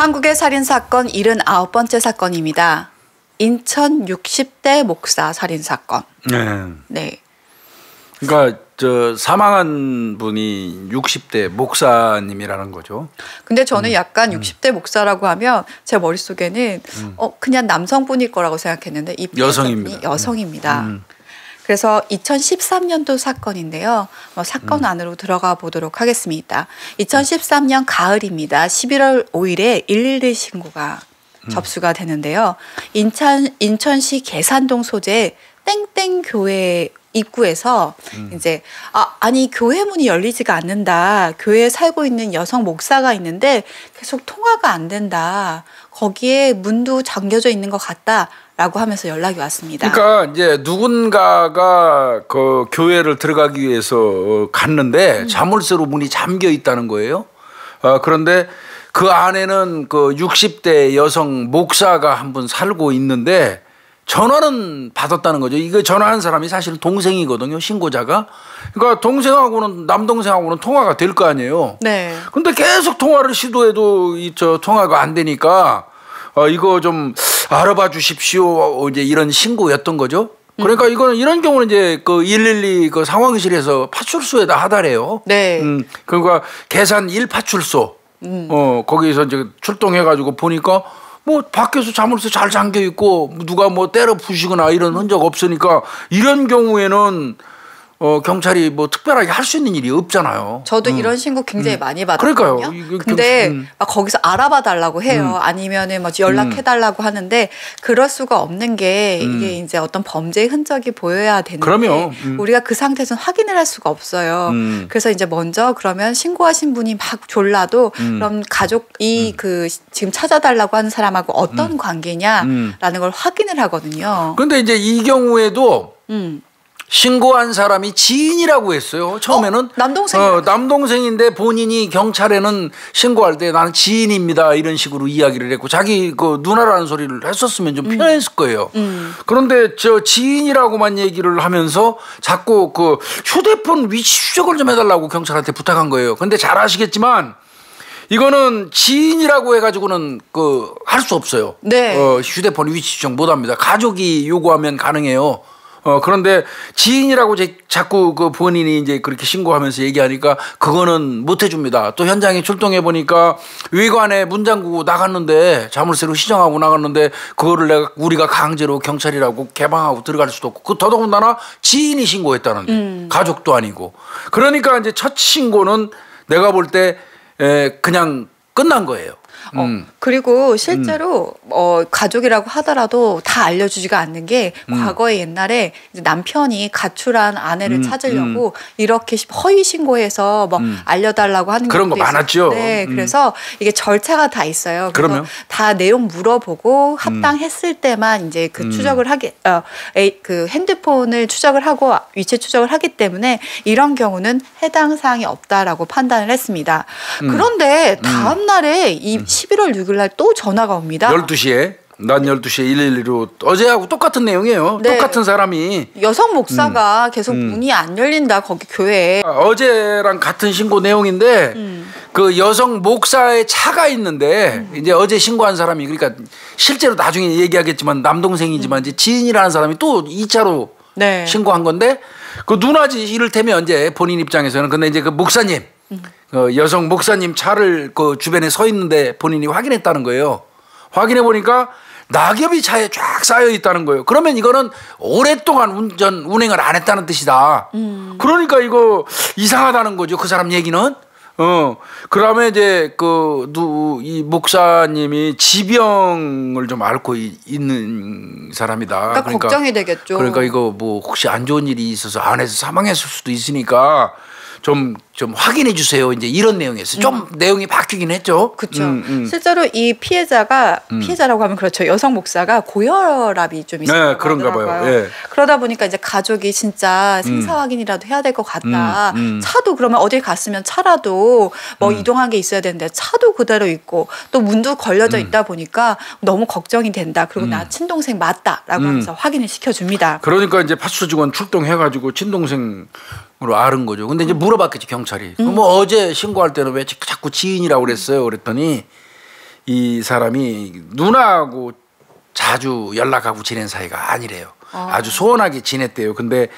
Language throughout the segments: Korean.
한국의 살인사건 79번째 사건입니다. 인천 60대 목사 살인사건. 네. 네. 그러니까 사망한 분이 60대 목사님이라는 거죠. 근데 저는 약간 60대 목사라고 하면 제 머릿속에는 그냥 남성분일 거라고 생각했는데 이 여성입니다. 여성입니다. 그래서 2013년도 사건인데요. 사건 안으로 들어가 보도록 하겠습니다. 2013년 가을입니다. 11월 5일에 112 신고가 접수가 되는데요. 인천시 계산동 소재 땡땡 교회 입구에서 이제 아니 교회 문이 열리지가 않는다. 교회에 살고 있는 여성 목사가 있는데 계속 통화가 안 된다. 거기에 문도 잠겨져 있는 것 같다라고 하면서 연락이 왔습니다. 그러니까 이제 누군가가 그 교회를 들어가기 위해서 갔는데 자물쇠로 문이 잠겨 있다는 거예요. 그런데 그 안에는 그 60대 여성 목사가 한 분 살고 있는데 전화는 받았다는 거죠. 이거 전화한 사람이 사실은 동생이거든요. 신고자가. 그러니까 동생하고는 남동생하고는 통화가 될 거 아니에요. 네. 근데 계속 통화를 시도해도 통화가 안 되니까 이거 좀 알아봐 주십시오. 이제 이런 신고였던 거죠. 그러니까 이런 경우는 이제 그 112 그 상황실에서 파출소에다 하달해요. 네. 그러니까 계산 1파출소. 거기서 이제 출동해가지고 보니까 뭐 밖에서 자물쇠 잘 잠겨 있고 누가 뭐 때려 부시거나 이런 흔적 없으니까 이런 경우에는 경찰이 뭐 특별하게 할 수 있는 일이 없잖아요. 저도 이런 신고 굉장히 많이 받았거든요. 그러니까요. 근데 막 거기서 알아봐 달라고 해요. 아니면은 뭐 연락해 달라고 하는데 그럴 수가 없는 게 이게 이제 어떤 범죄의 흔적이 보여야 되는데 그럼요. 우리가 그 상태에서는 확인을 할 수가 없어요. 그래서 이제 먼저 그러면 신고하신 분이 막 졸라도 그럼 가족이 그 지금 찾아달라고 하는 사람하고 어떤 관계냐라는 걸 확인을 하거든요. 그런데 이제 이 경우에도 신고한 사람이 지인이라고 했어요. 처음에는 남동생인데 본인이 경찰에는 신고할 때 나는 지인입니다 이런 식으로 이야기를 했고 자기 그 누나라는 소리를 했었으면 좀 편했을 거예요. 그런데 저 지인이라고만 얘기를 하면서 자꾸 그 휴대폰 위치 추적을 좀 해달라고 경찰한테 부탁한 거예요. 근데 잘 아시겠지만 이거는 지인이라고 해가지고는 그 할 수 없어요. 네. 휴대폰 위치 추적 못합니다. 가족이 요구하면 가능해요. 그런데 지인이라고 자꾸 그 본인이 이제 그렇게 신고하면서 얘기하니까 그거는 못 해줍니다. 또 현장에 출동해 보니까 외관에 문 잠그고 나갔는데 자물쇠로 시정하고 나갔는데 그거를 우리가 강제로 경찰이라고 개방하고 들어갈 수도 없고 그 더더군다나 지인이 신고했다는데 가족도 아니고 그러니까 이제 첫 신고는 내가 볼 때 그냥 끝난 거예요. 그리고 실제로 가족이라고 하더라도 다 알려주지가 않는 게 과거에 옛날에 이제 남편이 가출한 아내를 찾으려고 이렇게 허위 신고해서 뭐 알려달라고 하는 그런 거 많았죠. 네, 그래서 이게 절차가 다 있어요. 그래서 그러면? 다 내용 물어보고 합당했을 때만 이제 그 추적을 그 핸드폰을 추적을 하고 위치 추적을 하기 때문에 이런 경우는 해당 사항이 없다라고 판단을 했습니다. 그런데 다음 날에 이 11월 6일 날 또 전화가 옵니다. 12시에 낮 12시에 112로 어제하고 똑같은 내용이에요. 네. 똑같은 사람이 여성 목사가 계속 문이 안 열린다 거기 교회에. 어제랑 같은 신고 내용인데 그 여성 목사의 차가 있는데 이제 어제 신고한 사람이 그러니까 실제로 나중에 얘기하겠지만 남동생이지만 이제 지인이라는 사람이 또 2차로 네. 신고한 건데 그 누나지 이를테면 이제 본인 입장에서는 근데 이제 그 목사님 여성 목사님 차를 그 주변에 서 있는데 본인이 확인했다는 거예요. 확인해 보니까 낙엽이 차에 쫙 쌓여 있다는 거예요. 그러면 이거는 오랫동안 운행을 안 했다는 뜻이다. 그러니까 이거 이상하다는 거죠. 그 사람 얘기는. 그다음에 이제 이 목사님이 지병을 좀 앓고 있는 사람이다. 그러니까 걱정이 되겠죠. 그러니까 이거 뭐 혹시 안 좋은 일이 있어서 안에서 사망했을 수도 있으니까 좀 확인해 주세요. 이제 이런 내용이었어요. 좀 내용이 바뀌긴 했죠. 그렇죠. 실제로 이 피해자라고 하면 그렇죠. 여성 목사가 고혈압이 좀 있었다고 네, 그런가 하더라고요. 봐요. 예. 그러다 보니까 이제 가족이 진짜 생사 확인이라도 해야 될 것 같다. 차도 그러면 어딜 갔으면 차라도 뭐 이동한 게 있어야 되는데 차도 그대로 있고 또 문도 걸려져 있다 보니까 너무 걱정이 된다. 그리고 나 친동생 맞다라고 하면서 확인을 시켜줍니다. 그러니까 이제 파출소 직원 출동해가지고 친동생 으로 앓은 거죠. 근데 이제 물어봤겠지 경찰이. 뭐 어제 신고할 때는 왜 자꾸 지인이라고 그랬어요? 그랬더니 이 사람이 누나하고 자주 연락하고 지낸 사이가 아니래요. 아주 소원하게 지냈대요. 근데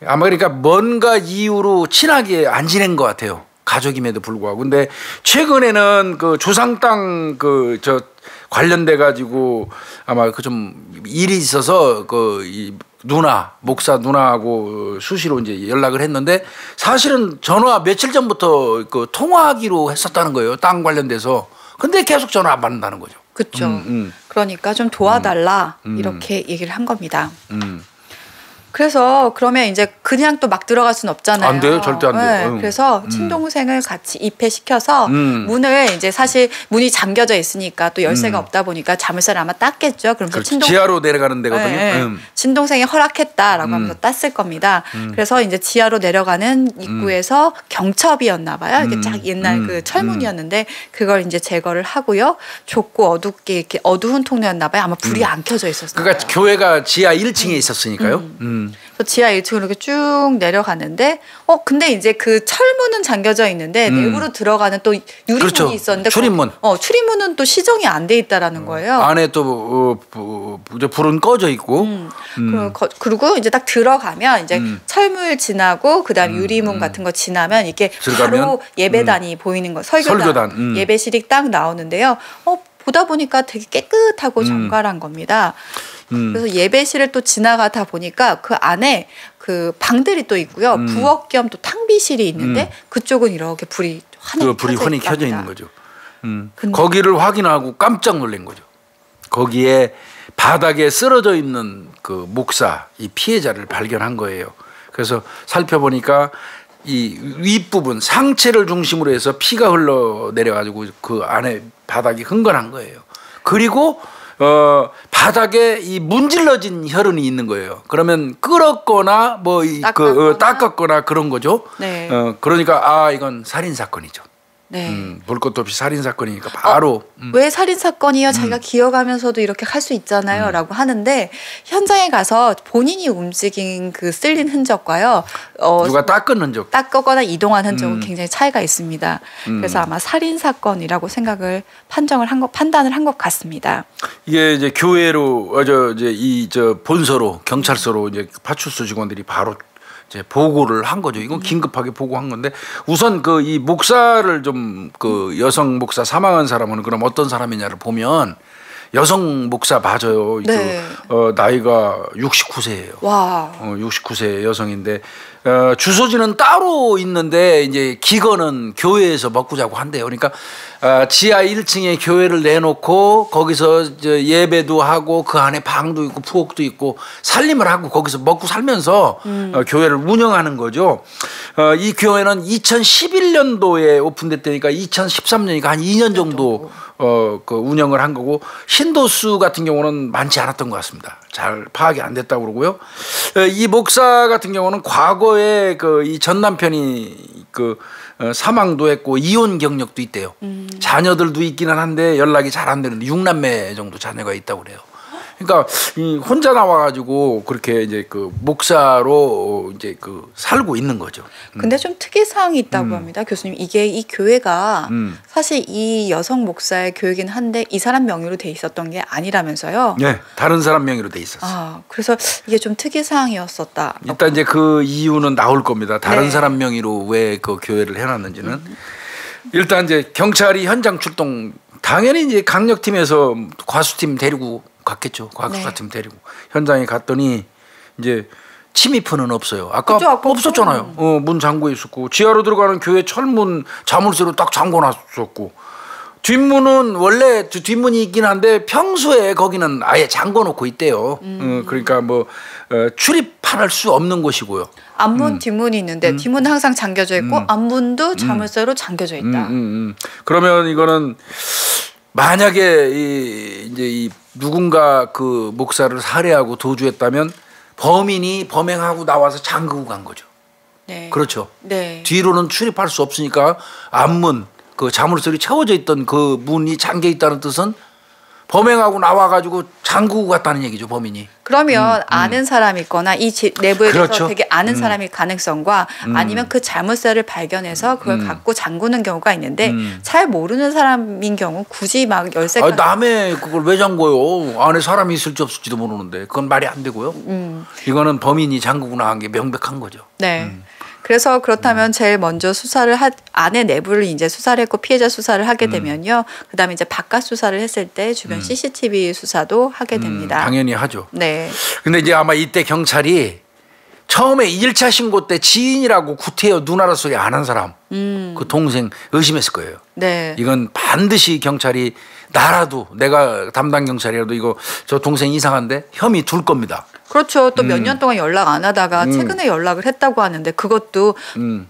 아마 그러니까 뭔가 이유로 친하게 안 지낸 것 같아요. 가족임에도 불구하고. 근데 최근에는 그 조상 땅 그 저 관련돼 가지고 아마 그 좀 일이 있어서 그 이 누나 목사 누나하고 수시로 이제 연락을 했는데 사실은 전화 며칠 전부터 그 통화하기로 했었다는 거예요. 땅 관련돼서. 근데 계속 전화 안 받는다는 거죠. 그렇죠. 그러니까 좀 도와달라 이렇게 얘기를 한 겁니다. 그래서 그러면 이제 그냥 또 막 들어갈 수는 없잖아요. 안 돼요, 절대 안 돼요. 네, 그래서 친동생을 같이 입회시켜서 문을 이제 사실 문이 잠겨져 있으니까 또 열쇠가 없다 보니까 자물쇠를 아마 땄겠죠. 그러면서 지하로 내려가는 데거든요. 네, 친동생이 허락했다라고 하면서 땄을 겁니다. 그래서 이제 지하로 내려가는 입구에서 경첩이었나 봐요. 이게 쫙 옛날 그 철문이었는데 그걸 이제 제거를 하고요. 좁고 어둡게 이렇게 어두운 통로였나 봐요. 아마 불이 안 켜져 있었어요. 그러니까 교회가 지하 1층에 있었으니까요. 지하 1층으로 이렇게 쭉 내려가는데 근데 이제 그 철문은 잠겨져 있는데 내부로 들어가는 또 유리문이 그렇죠. 있었는데 출입문. 출입문은 또 시정이 안 돼 있다라는 거예요. 안에 또 불은 꺼져 있고. 그리고 이제 딱 들어가면 이제 철물 지나고 그다음 유리문 같은 거 지나면 이렇게 들어가면? 바로 예배단이 보이는 거. 설교단. 예배실이 딱 나오는데요. 보다 보니까 되게 깨끗하고 정갈한 겁니다. 그래서 예배실을 또 지나가다 보니까 그 안에 그 방들이 또 있고요. 부엌 겸 또 탕비실이 있는데 그쪽은 이렇게 불이 환히 켜져 있는 거죠. 거기를 확인하고 깜짝 놀란 거죠. 거기에 바닥에 쓰러져 있는 그 목사, 이 피해자를 발견한 거예요. 그래서 살펴보니까 이 윗부분 상체를 중심으로 해서 피가 흘러 내려가지고 그 안에 바닥이 흥건한 거예요. 그리고 바닥에 이 문질러진 혈흔이 있는 거예요. 그러면 끓었거나 뭐 닦았거나 그런 거죠. 네. 그러니까 이건 살인 사건이죠. 네. 볼 것도 없이 살인 사건이니까 바로 왜 살인 사건이요? 자기가 기어가면서도 이렇게 할 수 있잖아요.라고 하는데 현장에 가서 본인이 움직인 그 쓸린 흔적과요. 누가 닦은 흔적, 닦거나 이동한 흔적은 굉장히 차이가 있습니다. 그래서 아마 살인 사건이라고 판단을 한 것 같습니다. 이게 이제 교회로 본서로 경찰서로 이제 파출소 직원들이 바로 이제 보고를 한 거죠. 이건 긴급하게 보고한 건데 우선 그 이 목사를 좀 그 여성 목사 사망한 사람은 그럼 어떤 사람이냐를 보면 여성 목사 맞아요. 네. 나이가 69세예요. 와. 69세 여성인데 주소지는 따로 있는데 이제 기거는 교회에서 먹고 자고 한대요. 그러니까 지하 1층에 교회를 내놓고 거기서 예배도 하고 그 안에 방도 있고 부엌도 있고 살림을 하고 거기서 먹고 살면서 교회를 운영하는 거죠. 이 교회는 2011년도에 오픈됐다니까 2013년이니까 한 2년 정도 그 운영을 한 거고 신도수 같은 경우는 많지 않았던 것 같습니다. 잘 파악이 안 됐다고 그러고요. 이 목사 같은 경우는 과거에 그 이 전 남편이 사망도 했고 이혼 경력도 있대요. 자녀들도 있기는 한데 연락이 잘 안 되는데 6남매 정도 자녀가 있다고 그래요. 그러니까 혼자 나와가지고 그렇게 이제 그 목사로 이제 그 살고 있는 거죠. 근데 좀 특이사항이 있다고 합니다, 교수님. 이게 이 교회가 사실 이 여성 목사의 교회긴 한데 이 사람 명의로 돼 있었던 게 아니라면서요. 네, 다른 사람 명의로 돼 있었어요. 그래서 이게 좀 특이사항이었었다. 일단 이제 그 이유는 나올 겁니다. 다른 네. 사람 명의로 왜 그 교회를 해놨는지는. 일단 이제 경찰이 현장 출동, 당연히 이제 강력팀에서 과수팀 데리고 갔겠죠. 과수팀 데리고 현장에 갔더니 이제 침입문은 없어요. 아까 없었잖아요. 문 잠궈 있었고 지하로 들어가는 교회 철문 자물쇠로 딱 잠궈놨었고 뒷문은 원래 뒷문이 있긴 한데 평소에 거기는 아예 잠궈놓고 있대요. 그러니까 뭐 출입할 수 없는 곳이고요. 앞문 뒷문이 있는데 뒷문은 항상 잠겨져 있고 앞문도 자물쇠로 잠겨져 있다. 그러면 이거는 만약에 이 누군가 그 목사를 살해하고 도주했다면 범인이 범행하고 나와서 잠그고 간 거죠. 네. 그렇죠. 네. 뒤로는 출입할 수 없으니까 앞문 그 자물쇠로 채워져 있던 그 문이 잠겨 있다는 뜻은 범행하고 나와가지고 잠그고 갔다는 얘기죠, 범인이. 그러면 아는 사람이 있거나 이 내부에 대해서 그렇죠. 되게 아는 사람일 가능성과 아니면 그 자물쇠를 발견해서 그걸 갖고 잠그는 경우가 있는데 잘 모르는 사람인 경우 굳이 막 열쇠가 남의 그걸 왜 잠궈요? 안에 사람이 있을지 없을지도 모르는데 그건 말이 안 되고요. 이거는 범인이 잠그고 나간 게 명백한 거죠. 네. 그래서 그렇다면 제일 먼저 안에 내부를 이제 수사를 했고 피해자 수사를 하게 되면요. 그다음에 이제 바깥 수사를 했을 때 주변 CCTV 수사도 하게 됩니다. 당연히 하죠. 네. 근데 이제 아마 이때 경찰이 처음에 1차 신고 때 지인이라고 구태여 누나라 소리 안 한 사람 그 동생 의심했을 거예요. 네. 이건 반드시 경찰이 나라도 내가 담당 경찰이라도 이거 저 동생 이상한데 혐의 둘 겁니다. 그렇죠. 또 몇 년 동안 연락 안 하다가 최근에 연락을 했다고 하는데 그것도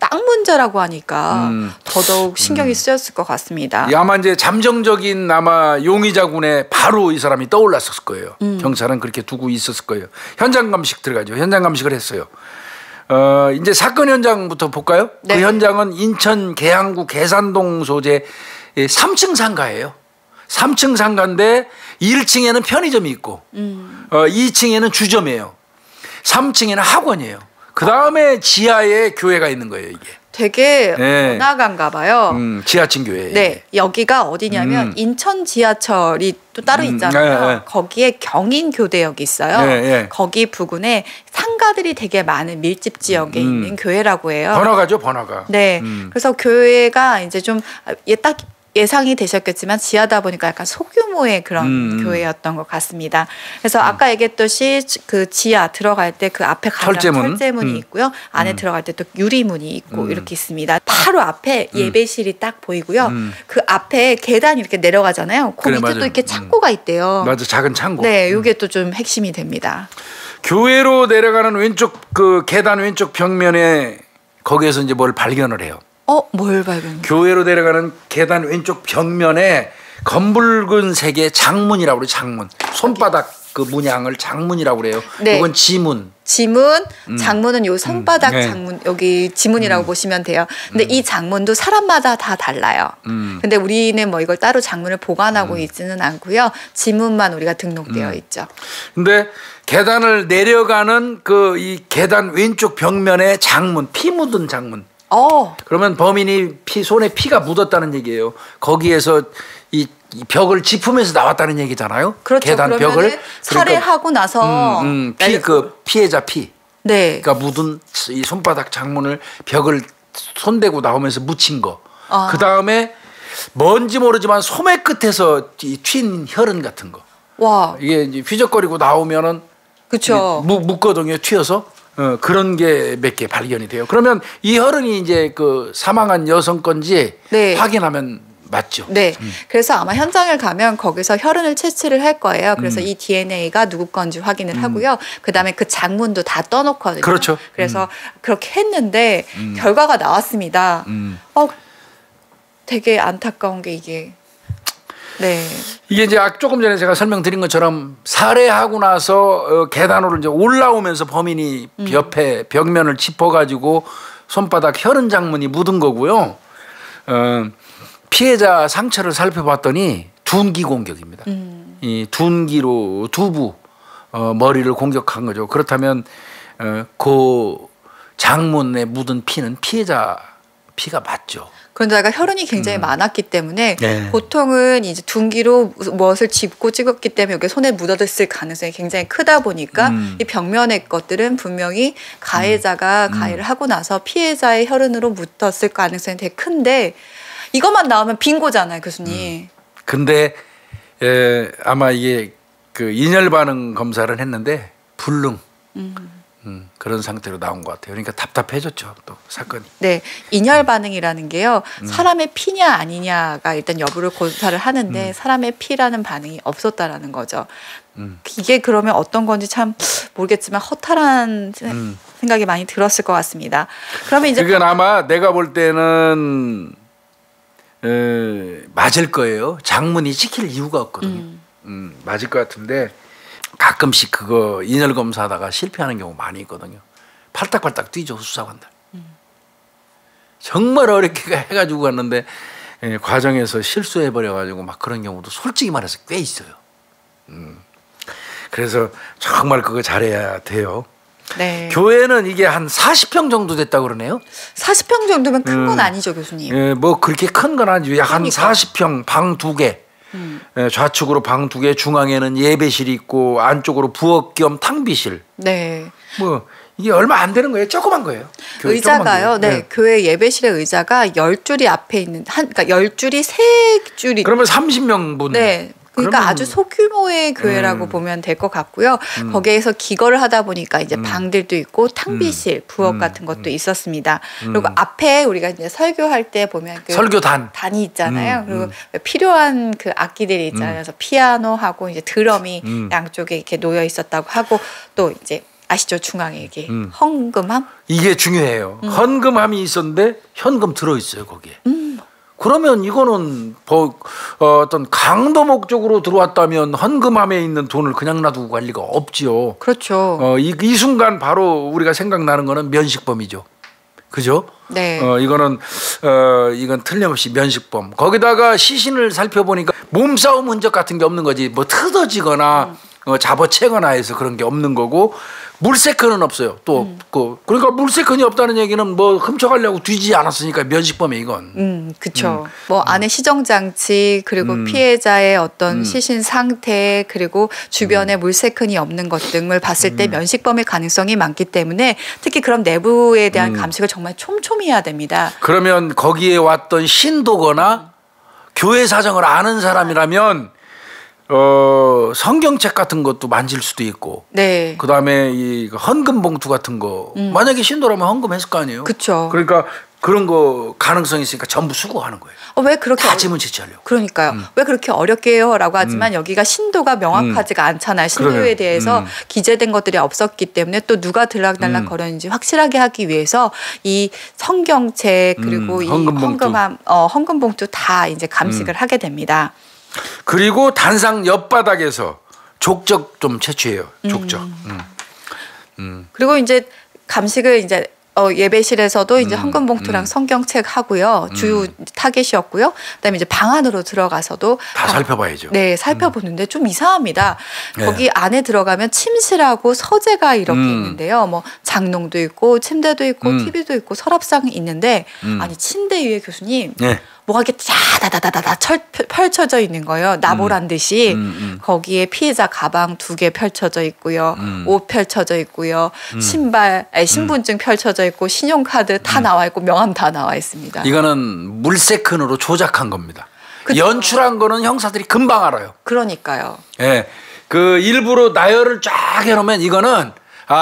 땅 문제라고 하니까 더더욱 신경이 쓰였을 것 같습니다. 아마 이제 잠정적인 아마 용의자군에 바로 이 사람이 떠올랐을 거예요. 경찰은 그렇게 두고 있었을 거예요. 현장 감식 들어가죠. 현장 감식을 했어요. 이제 사건 현장부터 볼까요? 네. 그 현장은 인천 계양구 계산동 소재 3층 상가예요. 3층 상가인데 1층에는 편의점이 있고 2층에는 주점이에요. 3층에는 학원이에요. 그 다음에 지하에 교회가 있는 거예요, 이게. 되게 네. 번화가인가 봐요. 지하층 교회. 네, 여기가 어디냐면 인천 지하철이 또 따로 있잖아요. 네, 네. 거기에 경인교대역이 있어요. 네, 네. 거기 부근에 상가들이 되게 많은 밀집 지역에 있는 교회라고 해요. 번화가죠, 번화가. 네, 그래서 교회가 이제 좀 딱 예상이 되셨겠지만 지하다 보니까 약간 소규모의 그런 교회였던 것 같습니다. 그래서 아까 얘기했듯이 그 지하 들어갈 때 그 앞에 가장 철제문이 있고요. 안에 들어갈 때 또 유리문이 있고 이렇게 있습니다. 바로 앞에 예배실이 딱 보이고요. 그 앞에 계단이 이렇게 내려가잖아요. 그 밑에 또 이렇게 창고가 있대요. 맞아, 작은 창고. 네, 이게 또 좀 핵심이 됩니다. 교회로 내려가는 왼쪽 그 계단 왼쪽 벽면에 거기에서 이제 뭘 발견을 해요. 뭘 발견? 교회로 내려가는 계단 왼쪽 벽면에 검붉은 색의 장문이라고 그래요. 장문. 손바닥 그 문양을 장문이라고 그래요. 네. 이건 지문. 지문, 장문은 요 손바닥 네. 장문 여기 지문이라고 보시면 돼요. 근데 이 장문도 사람마다 다 달라요. 근데 우리는 뭐 이걸 따로 장문을 보관하고 있지는 않고요. 지문만 우리가 등록되어 있죠. 근데 계단을 내려가는 그 이 계단 왼쪽 벽면에 장문, 피 묻은 장문. 그러면 범인이 손에 피가 묻었다는 얘기예요. 거기에서 이 벽을 짚으면서 나왔다는 얘기잖아요. 그렇죠. 계단 벽을 살해하고 나서 피해자 피. 네. 그러니까 묻은 이 손바닥 장문을 벽을 손대고 나오면서 묻힌 거. 그 다음에 뭔지 모르지만 소매 끝에서 튄 혈흔 같은 거. 와. 이게 이제 휘적거리고 나오면은 그렇죠. 묻거든요. 튀어서. 그런 게 몇 개 발견이 돼요. 그러면 이 혈흔이 이제 그 사망한 여성 건지 네. 확인하면 맞죠. 네. 그래서 아마 현장을 가면 거기서 혈흔을 채취를 할 거예요. 그래서 이 DNA가 누구 건지 확인을 하고요. 그다음에 그 장문도 다 떠놓거든요. 그렇죠. 그래서 그렇게 했는데 결과가 나왔습니다. 되게 안타까운 게 이게 네. 이게 이제 조금 전에 제가 설명드린 것처럼 살해하고 나서 계단으로 이제 올라오면서 범인이 옆에 벽면을 짚어가지고 손바닥 혈흔 장문이 묻은 거고요. 피해자 상처를 살펴봤더니 둔기 공격입니다. 이 둔기로 두부 머리를 공격한 거죠. 그렇다면 그 장문에 묻은 피는 피해자 피가 맞죠. 그런데다가 혈흔이 굉장히 많았기 때문에 네. 보통은 이제 둔기로 무엇을 짚고 찍었기 때문에 여기 손에 묻어졌을 가능성이 굉장히 크다 보니까 이 벽면의 것들은 분명히 가해자가 가해를 하고 나서 피해자의 혈흔으로 묻었을 가능성이 되게 큰데 이것만 나오면 빙고잖아요, 교수님. 근데 아마 이게 그 인열 반응 검사를 했는데 불능. 그런 상태로 나온 것 같아요. 그러니까 답답해졌죠, 또 사건이. 네, 인열 반응이라는 게요. 사람의 피냐 아니냐가 일단 여부를 고사를 하는데 사람의 피라는 반응이 없었다라는 거죠. 이게 그러면 어떤 건지 참 모르겠지만 허탈한 생각이 많이 들었을 것 같습니다. 그러면 이제 그건 아마 내가 볼 때는 맞을 거예요. 장문이 찍힐 이유가 없거든요. 맞을 것 같은데 가끔씩 그거 인열 검사하다가 실패하는 경우 많이 있거든요. 팔딱팔딱 뛰죠, 수사관들. 정말 어렵게 해가지고 갔는데 과정에서 실수해버려가지고 막 그런 경우도 솔직히 말해서 꽤 있어요. 그래서 정말 그거 잘해야 돼요. 네. 교회는 이게 한 40평 정도 됐다고 그러네요. 40평 정도면 큰 건 아니죠, 교수님. 예, 뭐 그렇게 큰 건 아니죠. 한 그러니까. 40평 방 2개. 예, 좌측으로 방 2개, 중앙에는 예배실이 있고 안쪽으로 부엌 겸 탕비실. 네. 뭐 이게 얼마 안 되는 거예요. 조그만 거예요. 의자가요. 네. 교회 예배실의 의자가 10줄이 앞에 있는 그러니까 10줄이 3줄이 그러면 30명분. 네. 그러니까 그러면, 아주 소규모의 교회라고 보면 될 것 같고요. 거기에서 기거를 하다 보니까 이제 방들도 있고 탕비실, 부엌 같은 것도 있었습니다. 그리고 앞에 우리가 이제 설교할 때 보면 그 설교단 단이 있잖아요. 그리고 필요한 그 악기들이 있잖아요. 그래서 피아노하고 이제 드럼이 양쪽에 이렇게 놓여 있었다고 하고 또 이제 아시죠? 중앙에 이게 헌금함? 이게 중요해요. 헌금함이 있었는데 현금 들어 있어요 거기에. 그러면 이거는 어떤 강도 목적으로 들어왔다면 헌금함에 있는 돈을 그냥 놔두고 갈 리가 없지요. 그렇죠. 이 순간 바로 우리가 생각나는 거는 면식범이죠. 그죠? 네. 이건 틀림없이 면식범. 거기다가 시신을 살펴보니까 몸싸움 흔적 같은 게 없는 거지. 뭐 뜯어지거나 잡아채거나 해서 그런 게 없는 거고 물세컨은 없어요. 또 그러니까 물세컨이 없다는 얘기는 뭐 훔쳐가려고 뒤지지 않았으니까 면식범이에요 이건. 그렇죠. 뭐 안에 시정장치 그리고 피해자의 어떤 시신 상태 그리고 주변에 물세컨이 없는 것 등을 봤을 때 면식범일 가능성이 많기 때문에 특히 그런 내부에 대한 감식을 정말 촘촘히 해야 됩니다. 그러면 거기에 왔던 신도거나 교회 사정을 아는 사람이라면 성경책 같은 것도 만질 수도 있고, 네. 그 다음에 이 헌금 봉투 같은 거, 만약에 신도라면 헌금했을 거 아니에요. 그렇죠. 그러니까 그런 거 가능성이 있으니까 전부 수거하는 거예요. 왜 그렇게 다 지문 채취하려고. 그러니까요. 왜 그렇게 어렵게 해요라고 하지만 여기가 신도가 명확하지가 않잖아요. 신도에 그러네요. 대해서 기재된 것들이 없었기 때문에 또 누가 들락날락 거렸는지 확실하게 하기 위해서 이 성경책 그리고 이 헌금 봉투 다 이제 감식을 하게 됩니다. 그리고 단상 옆바닥에서 족적 좀 채취해요. 족적. 그리고 이제 감식을 이제 예배실에서도 이제 헌금 봉투랑 성경책 하고요. 주 타겟이었고요. 그다음에 이제 방 안으로 들어가서도 다 살펴봐야죠. 네, 살펴보는데 좀 이상합니다. 네. 거기 안에 들어가면 침실하고 서재가 이렇게 있는데요. 뭐 장롱도 있고 침대도 있고 TV도 있고 서랍상이 있는데 아니 침대 위에 교수님 네. 뭐가 이렇게 다다다다다 펼쳐져 있는 거예요. 나보란 듯이 거기에 피해자 가방 2개 펼쳐져 있고요. 옷 펼쳐져 있고요. 신분증 펼쳐져 있고 신용카드 다 나와 있고 명함 다 나와 있습니다. 이거는 물세컨으로 조작한 겁니다. 그쵸. 연출한 거는 형사들이 금방 알아요. 그러니까요. 예. 그 일부러 나열을 쫙 해놓으면 이거는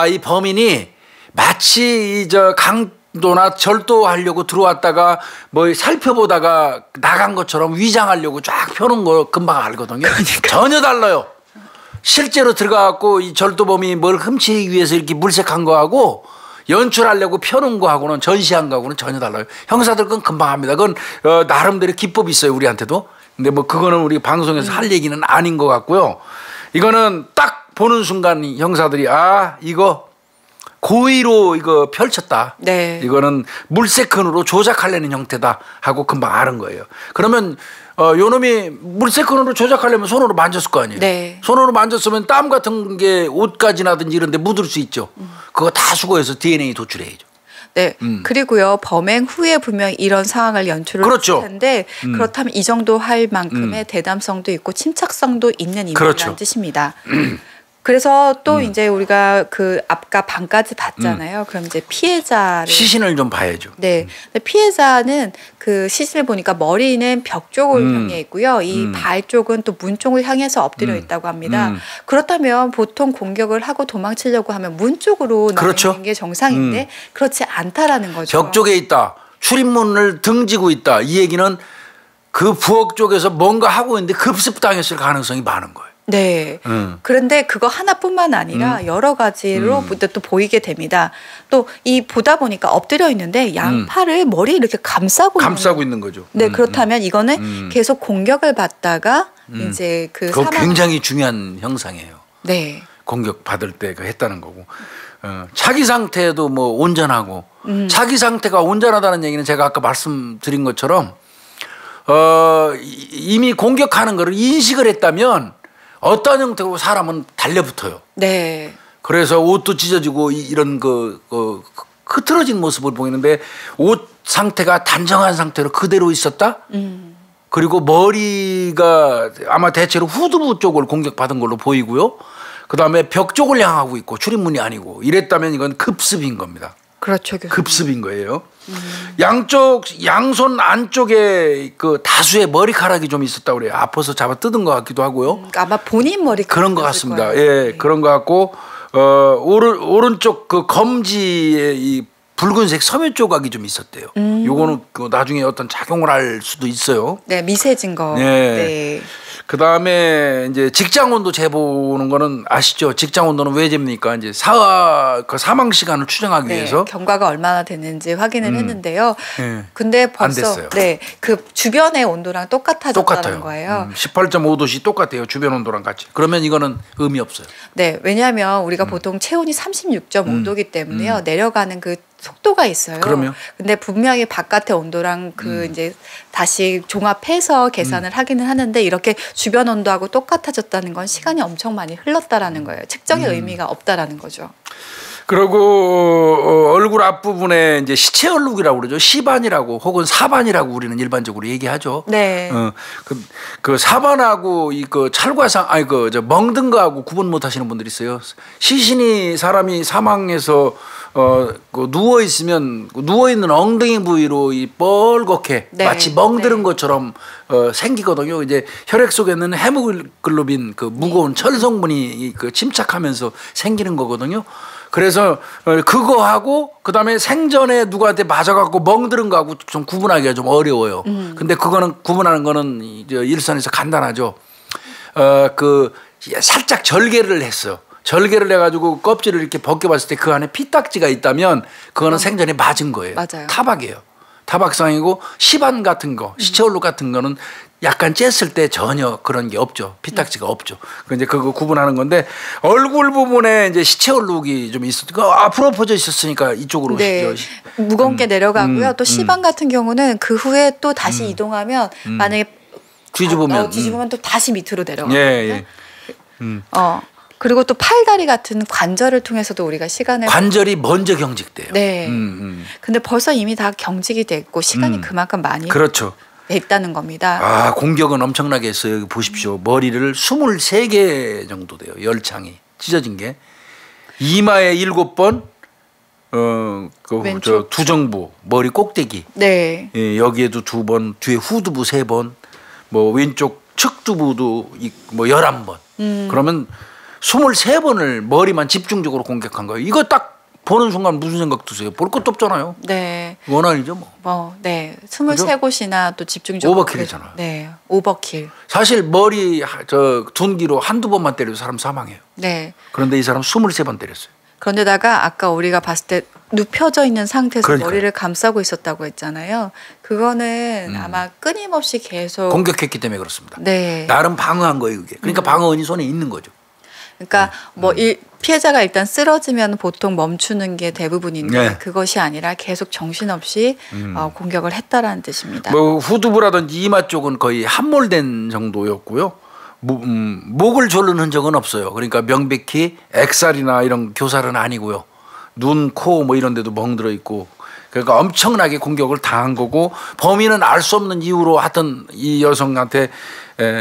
이 범인이 마치 강도나 절도하려고 들어왔다가 뭐 살펴보다가 나간 것처럼 위장하려고 쫙 펴놓은 거 금방 알거든요. 그러니까. 전혀 달라요. 실제로 들어가갖고 이 절도범이 뭘 훔치기 위해서 이렇게 물색한 거하고 연출하려고 펴놓은 거하고는 전시한 거하고는 전혀 달라요. 형사들 건 금방 합니다. 그건 나름대로 기법이 있어요. 우리한테도. 근데 뭐 그거는 우리 방송에서 할 얘기는 아닌 것 같고요. 이거는 딱 보는 순간 형사들이 이거 고의로 이거 펼쳤다. 네. 이거는 물세컨으로 조작하려는 형태다 하고 금방 아는 거예요. 그러면 요놈이 물세컨으로 조작하려면 손으로 만졌을 거 아니에요. 네. 손으로 만졌으면 땀 같은 게 옷가지나든지 이런 데 묻을 수 있죠. 그거 다 수거해서 DNA 도출해야죠. 네. 그리고요. 범행 후에 분명 이런 상황을 연출을 그렇죠. 했을 텐데 그렇다면 이 정도 할 만큼의 대담성도 있고 침착성도 있는 인물이라는 그렇죠. 뜻입니다. 그래서 또 이제 우리가 그 아까 방까지 봤잖아요. 그럼 이제 피해자를 시신을 좀 봐야죠. 네. 근데 피해자는 그 시신을 보니까 머리는 벽 쪽을 향해 있고요. 이 발 쪽은 또 문 쪽을 향해서 엎드려 있다고 합니다. 그렇다면 보통 공격을 하고 도망치려고 하면 문 쪽으로 그렇죠. 나가는 게 정상인데 그렇지 않다라는 거죠. 벽 쪽에 있다. 출입문을 등지고 있다. 이 얘기는 그 부엌 쪽에서 뭔가 하고 있는데 급습당했을 가능성이 많은 거예요. 네. 그런데 그거 하나뿐만 아니라 여러 가지로 또 보이게 됩니다. 또 이 보다 보니까 엎드려 있는데 양팔을 머리 이렇게 감싸고 있는 거죠. 네, 그렇다면 이거는 계속 공격을 받다가 이제 그 그거 사망. 굉장히 중요한 형상이에요. 네. 공격 받을 때 그 했다는 거고. 차기 상태도 뭐 온전하고 차기 상태가 온전하다는 얘기는 제가 아까 말씀드린 것처럼 이미 공격하는 거를 인식을 했다면 어떤 형태로 사람은 달려붙어요. 네. 그래서 옷도 찢어지고 이런 흐트러진 모습을 보이는데 옷 상태가 단정한 상태로 그대로 있었다. 그리고 머리가 아마 대체로 후두부 쪽을 공격받은 걸로 보이고요. 그다음에 벽 쪽을 향하고 있고 출입문이 아니고 이랬다면 이건 급습인 겁니다. 그렇죠. 교수님. 급습인 거예요. 양손 안쪽에 그 다수의 머리카락이 좀 있었다고 그래요. 아파서 잡아 뜯은 것 같기도 하고요. 아마 본인 머리카락 그런 것 같습니다. 거예요. 예, 네. 그런 것 같고 오른쪽 그 검지에 이 붉은색 섬유 조각이 좀 있었대요. 요거는 그 나중에 어떤 작용을 할 수도 있어요. 네, 미세진 거. 네. 네. 그 다음에 이제 직장 온도 재보는 거는 아시죠? 직장 온도는 왜 잽니까? 이제 그 사망 시간을 추정하기 네, 위해서. 경과가 얼마나 됐는지 확인을 했는데요. 네. 근데 벌써 됐어요. 네, 그 주변의 온도랑 똑같아졌다는 똑같아요. 거예요. 18.5도씨 똑같아요. 주변 온도랑 같이. 그러면 이거는 의미 없어요. 네, 왜냐하면 우리가 보통 체온이 36.5도이기 때문에요. 내려가는 그 속도가 있어요. 그럼요. 근데 분명히 바깥의 온도랑 그 이제 다시 종합해서 계산을 하기는 하는데 이렇게 주변 온도하고 똑같아졌다는 건 시간이 엄청 많이 흘렀다라는 거예요. 측정의 의미가 없다라는 거죠. 그리고 얼굴 앞부분에 이제 시체 얼룩이라고 그러죠. 시반이라고 혹은 사반이라고 우리는 일반적으로 얘기하죠. 네. 그 사반하고 그 찰과상 저 멍든 거하고 구분 못 하시는 분들이 있어요. 시신이 사람이 사망해서 그 누워 있으면 누워 있는 엉덩이 부위로 이 뻘겋게 네. 마치 멍드는 네. 것처럼 생기거든요. 이제 혈액 속에는 헤모글로빈 그 무거운 철 성분이 그 침착하면서 생기는 거거든요. 그래서 그거하고 그다음에 생전에 누구한테 맞아갖고 멍드는 거하고 좀 구분하기가 좀 어려워요. 근데 그거는 구분하는 거는 이제 일선에서 간단하죠. 그 살짝 절개를 했어요. 절개를 해가지고 껍질을 이렇게 벗겨봤을 때 그 안에 피딱지가 있다면 그거는 생전에 맞은 거예요. 맞아요. 타박이에요. 타박상이고 시반 같은 거, 시체얼룩 같은 거는 약간 쬐을 때 전혀 그런 게 없죠. 피딱지가 없죠. 이제 그거 구분하는 건데 얼굴 부분에 이제 시체얼룩이 좀 있었고 앞으로 퍼져 있었으니까 이쪽으로 네. 무겁게 내려가고요. 또 시반 같은 경우는 그 후에 또 다시 이동하면 만약에 뒤집으면 또 다시 밑으로 내려가거든요. 예. 그리고 또 팔다리 같은 관절을 통해서도 우리가 시간을 관절이 먼저 경직돼요. 네. 근데 벌써 이미 다 경직이 됐고 시간이 그만큼 많이 그렇죠. 됐다는 겁니다. 아, 공격은 엄청나게 했어요. 여기 보십시오. 머리를 23개 정도 돼요. 열창이 찢어진 게. 이마에 7번, 왼쪽. 두정부, 머리 꼭대기. 네. 예, 여기에도 2번, 뒤에 후두부 3번, 뭐 왼쪽 측두부도 뭐 11번. 그러면 23번을 머리만 집중적으로 공격한 거예요. 이거 딱 보는 순간 무슨 생각 드세요? 볼 것도 없잖아요. 네. 원한이죠 뭐. 네. 23곳이나 또 집중적으로. 오버킬이잖아요. 네. 오버킬. 사실 머리 둔기로 한두 번만 때려도 사람 사망해요. 네. 그런데 이 사람 23번 때렸어요. 그런데다가 아까 우리가 봤을 때 눕혀져 있는 상태에서 그러니까요. 머리를 감싸고 있었다고 했잖아요. 그거는 아마 끊임없이 계속 공격했기 때문에 그렇습니다. 네. 나름 방어한 거예요, 그게. 그러니까 방어원이 손에 있는 거죠. 그러니까 피해자가 일단 쓰러지면 보통 멈추는 게 대부분인데 네. 그것이 아니라 계속 정신없이 공격을 했다라는 뜻입니다. 뭐 후두부라든지 이마 쪽은 거의 함몰된 정도였고요. 목을 조른 흔적은 없어요. 그러니까 명백히 액살이나 이런 교살은 아니고요. 눈, 코 뭐 이런 데도 멍들어 있고 그러니까 엄청나게 공격을 당한 거고 범인은 알 수 없는 이유로 하여튼 이 여성한테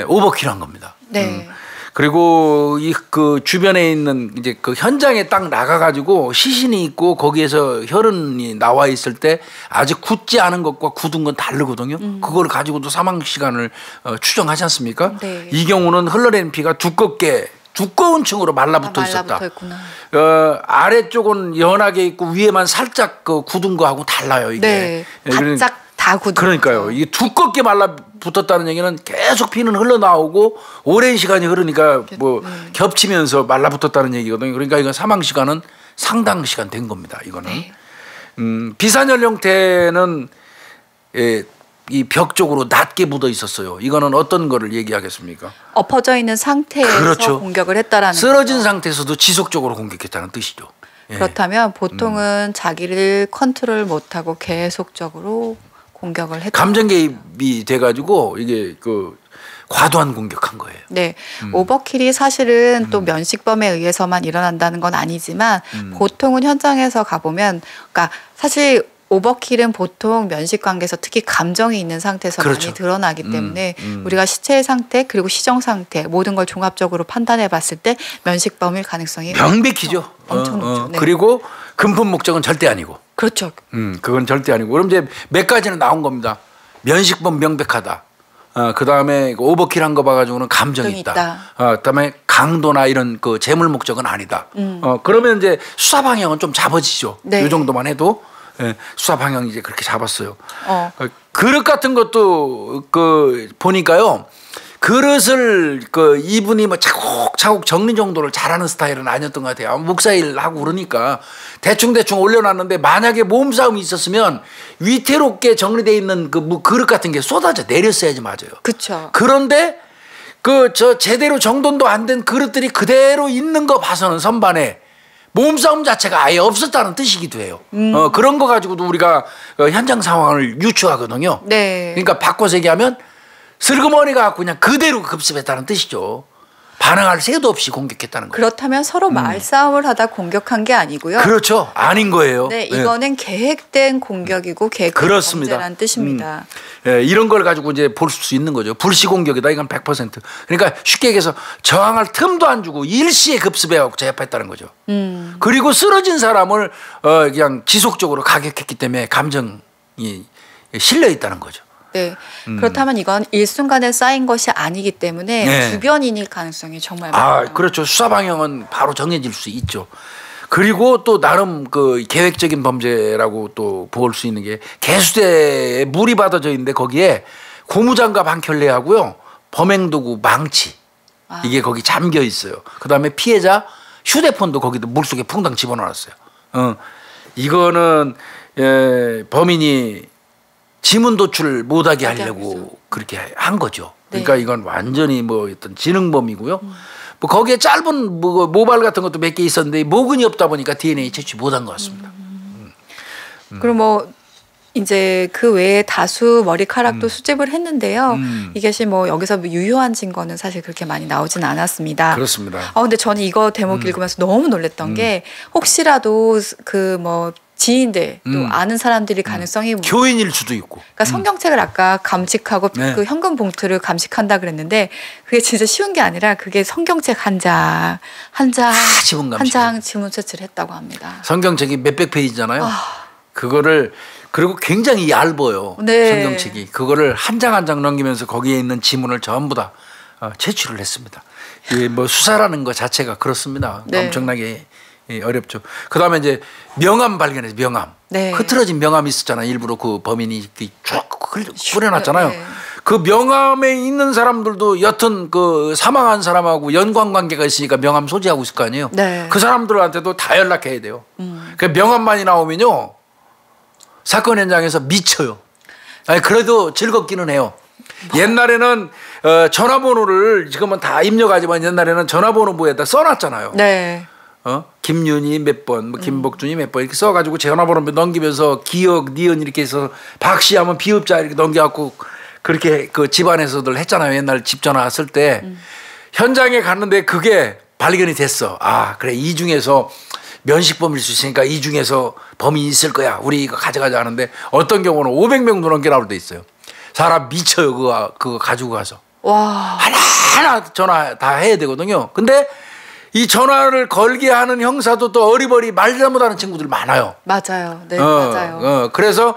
오버킬한 겁니다. 네. 그리고 그 주변에 있는 이제 그 현장에 딱 나가가지고 시신이 있고 거기에서 혈흔이 나와 있을 때 아직 굳지 않은 것과 굳은 건 다르거든요. 그걸 가지고도 사망 시간을 추정하지 않습니까? 네. 이 경우는 흘러내린 피가 두꺼운 층으로 말라붙어 있었다. 말라붙어 있구나. 아래쪽은 연하게 있고 위에만 살짝 그 굳은 거하고 달라요. 이게. 네. 바짝 다 굳은 그러니까요. 거죠. 이게 두껍게 말라붙었다는 얘기는 계속 피는 흘러나오고 오랜 시간이 흐르니까 뭐 겹치면서 말라붙었다는 얘기거든요. 그러니까 이건 사망 시간은 상당 시간 된 겁니다. 이거는. 네. 비산혈 형태는 이 벽 쪽으로 낮게 묻어 있었어요. 이거는 어떤 거를 얘기하겠습니까? 엎어져 있는 상태에서 그렇죠. 공격을 했다라는 쓰러진 거죠. 상태에서도 지속적으로 공격했다는 뜻이죠. 예. 그렇다면 보통은 자기를 컨트롤 못하고 계속적으로 공격을 했다. 감정 개입이 돼가지고 이게 그 과도한 공격한 거예요. 네, 오버킬이 사실은 또 면식범에 의해서만 일어난다는 건 아니지만 보통은 현장에서 가보면, 그러니까 사실 오버킬은 보통 면식 관계에서 특히 감정이 있는 상태에서 그렇죠. 많이 드러나기 때문에 우리가 시체의 상태 그리고 시정 상태 모든 걸 종합적으로 판단해 봤을 때 면식범일 가능성이 명백히죠. 엄청 높죠. 네. 그리고 금품 목적은 절대 아니고. 그렇죠. 그건 절대 아니고. 그럼 이제 몇 가지는 나온 겁니다. 면식범 명백하다. 그다음에 오버킬 한 거 봐가지고는 감정이 있다. 그다음에 강도나 이런 그 재물 목적은 아니다. 그러면 이제 수사 방향은 좀 잡아지죠. 네. 이 정도만 해도 수사 방향 이제 그렇게 잡았어요. 그릇 같은 것도 그 보니까요. 그릇을 그 이분이 뭐 차곡차곡 정리 정도를 잘하는 스타일은 아니었던 것 같아요. 목사일 하고 그러니까 대충 올려놨는데 만약에 몸싸움이 있었으면 위태롭게 정리되어 있는 그 그릇 같은 게 쏟아져 내렸어야지 맞아요. 그렇죠. 그런데 저 제대로 정돈도 안 된 그릇들이 그대로 있는 거 봐서는 선반에 몸싸움 자체가 아예 없었다는 뜻이기도 해요. 그런 거 가지고도 우리가 현장 상황을 유추하거든요. 네. 그러니까 바꿔서 얘기하면 슬그머니가 그냥 그대로 급습했다는 뜻이죠. 반응할 새도 없이 공격했다는 거예요. 그렇다면 서로 말싸움을 하다 공격한 게 아니고요. 그렇죠. 아닌 거예요. 네, 이거는 계획된 공격이고 계획된 범죄라는 뜻입니다. 이런 걸 가지고 이제 볼 수 있는 거죠. 불시 공격이다. 이건 100%. 그러니까 쉽게 얘기해서 저항할 틈도 안 주고 일시에 급습해갖고 제압했다는 거죠. 그리고 쓰러진 사람을 그냥 지속적으로 가격했기 때문에 감정이 실려 있다는 거죠. 네. 그렇다면 이건 일순간에 쌓인 것이 아니기 때문에 네. 주변인일 가능성이 정말 많아요. 그렇죠. 수사 방향은 바로 정해질 수 있죠. 그리고 또 나름 그 계획적인 범죄라고 또 볼 수 있는 게 개수대에 물이 받아져 있는데 거기에 고무장갑 한 켤레하고요. 범행도구 망치 이게 거기 잠겨 있어요. 그다음에 피해자 휴대폰도 거기도 물속에 퐁당 집어넣었어요. 이거는 범인이 지문 도출 못하게 하려고 그렇게 한 거죠. 그러니까 이건 완전히 뭐 어떤 지능범이고요. 뭐 거기에 짧은 모발 같은 것도 몇 개 있었는데 모근이 없다 보니까 DNA 채취 못한 것 같습니다. 그럼 뭐 이제 그 외에 다수 머리카락도 수집을 했는데요. 이것이 뭐 여기서 유효한 증거는 사실 그렇게 많이 나오진 않았습니다. 그렇습니다. 근데 저는 이거 대목 읽으면서 너무 놀랬던 게 혹시라도 그 뭐 지인들 또 아는 사람들이 가능성이 교인일 수도 있고. 그러니까 성경책을 아까 감식하고 네. 그 현금 봉투를 감식한다 그랬는데 그게 진짜 쉬운 게 아니라 그게 성경책 한 장 지문 채취를 했다고 합니다. 성경책이 몇백 페이지잖아요. 그거를 그리고 굉장히 얇아요. 네. 성경책이 그거를 한 장 한 장 넘기면서 거기에 있는 지문을 전부 다 채취를 했습니다. 뭐 수사라는 것 자체가 그렇습니다. 네. 엄청나게 어렵죠. 그다음에 이제 명함 발견해서 명함. 네. 흐트러진 명함이 있었잖아요. 일부러 그 범인이 쭉 뿌려놨잖아요. 네. 그 명함에 있는 사람들도 여튼 그 사망한 사람하고 연관 관계가 있으니까 명함 소지하고 있을 거 아니에요. 네. 그 사람들한테도 다 연락해야 돼요. 그 명함만이 나오면요 사건 현장에서 미쳐요. 아니 그래도 즐겁기는 해요. 옛날에는 전화번호를 지금은 다 입력하지만 옛날에는 전화번호부에다 써놨잖아요. 네. 김윤희 몇 번, 뭐 김복준이 몇 번 이렇게 써가지고 전화번호 넘기면서 기억, 니은 이렇게 해서 박씨 하면 비읍자 이렇게 넘겨갖고 그렇게 그 집안에서들 했잖아요. 옛날 집 전화 쓸 때 현장에 갔는데 그게 발견이 됐어. 그래 이 중에서 면식범일 수 있으니까 이 중에서 범인이 있을 거야. 우리 이거 가져가자 하는데 어떤 경우는 500명도 넘게 나올 때 있어요. 사람 미쳐요. 그거 가지고 가서. 와. 하나하나 전화 다 해야 되거든요. 근데 이 전화를 걸게 하는 형사도 또 어리버리 말 잘못하는 친구들 많아요. 맞아요. 네, 맞아요. 그래서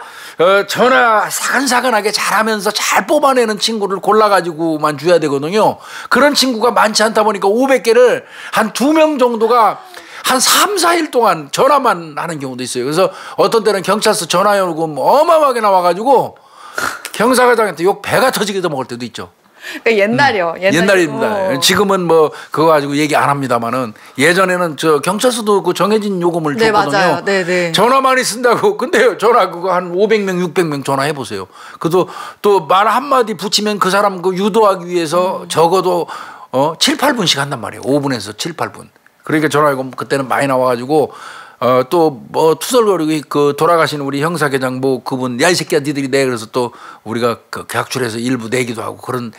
전화 사근사근하게 잘하면서 잘 뽑아내는 친구를 골라가지고만 줘야 되거든요. 그런 친구가 많지 않다 보니까 500개를 한 2명 정도가 한 3, 4일 동안 전화만 하는 경우도 있어요. 그래서 어떤 때는 경찰서 전화 요금 어마어마하게 나와가지고 경사과장한테 욕 배가 터지게도 먹을 때도 있죠. 그러니까 옛날이요. 옛날입니다. 지금은 뭐 그거 가지고 얘기 안 합니다만은 예전에는 저 경찰서도 그 정해진 요금을 네, 줬거든요. 맞아요. 네. 전화 많이 쓴다고. 근데 전화 그거 한 500명, 600명 전화해 보세요. 그래도 또 말 한마디 붙이면 그 사람 그 유도하기 위해서 적어도 7, 8분씩 한단 말이에요. 5분에서 7, 8분. 그러니까 전화 요금 그때는 많이 나와가지고 또 뭐 투덜거리고 그 돌아가신 우리 형사계장 뭐 그분 야 이 새끼야 니들이 내 그래서 또 우리가 그 객출해서 일부 내기도 하고 그런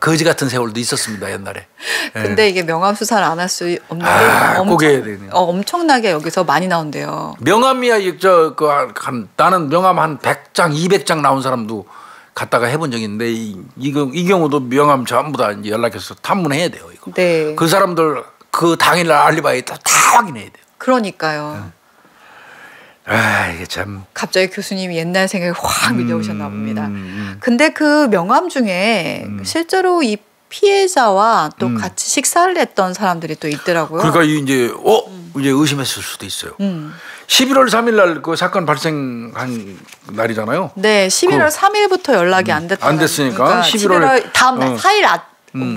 거지 같은 세월도 있었습니다 옛날에. 근데 이게 명함 수사를 안 할 수 없는 게 꼭 해야 되네. 엄청나게 여기서 많이 나온대요. 명함이야 나는 명함 한 100장 200장 나온 사람도 갔다가 해본 적이 있는데 이 경우도 명함 전부 다 이제 연락해서 탐문해야 돼요 이거. 네. 그 사람들 그 당일날 알리바이 다 확인해야 돼요. 그러니까요. 이게 참. 갑자기 교수님이 옛날 생각이 확 밀려오셨나 봅니다. 근데 그 명함 중에 실제로 이 피해자와 또 같이 식사를 했던 사람들이 또 있더라고요. 그러니까 이제 이제 의심했을 수도 있어요. 11월 3일 날 그 사건 발생한 날이잖아요. 네, 11월 3일부터 연락이 안 됐다. 안 됐으니까 그러니까 11월 다음 날 4일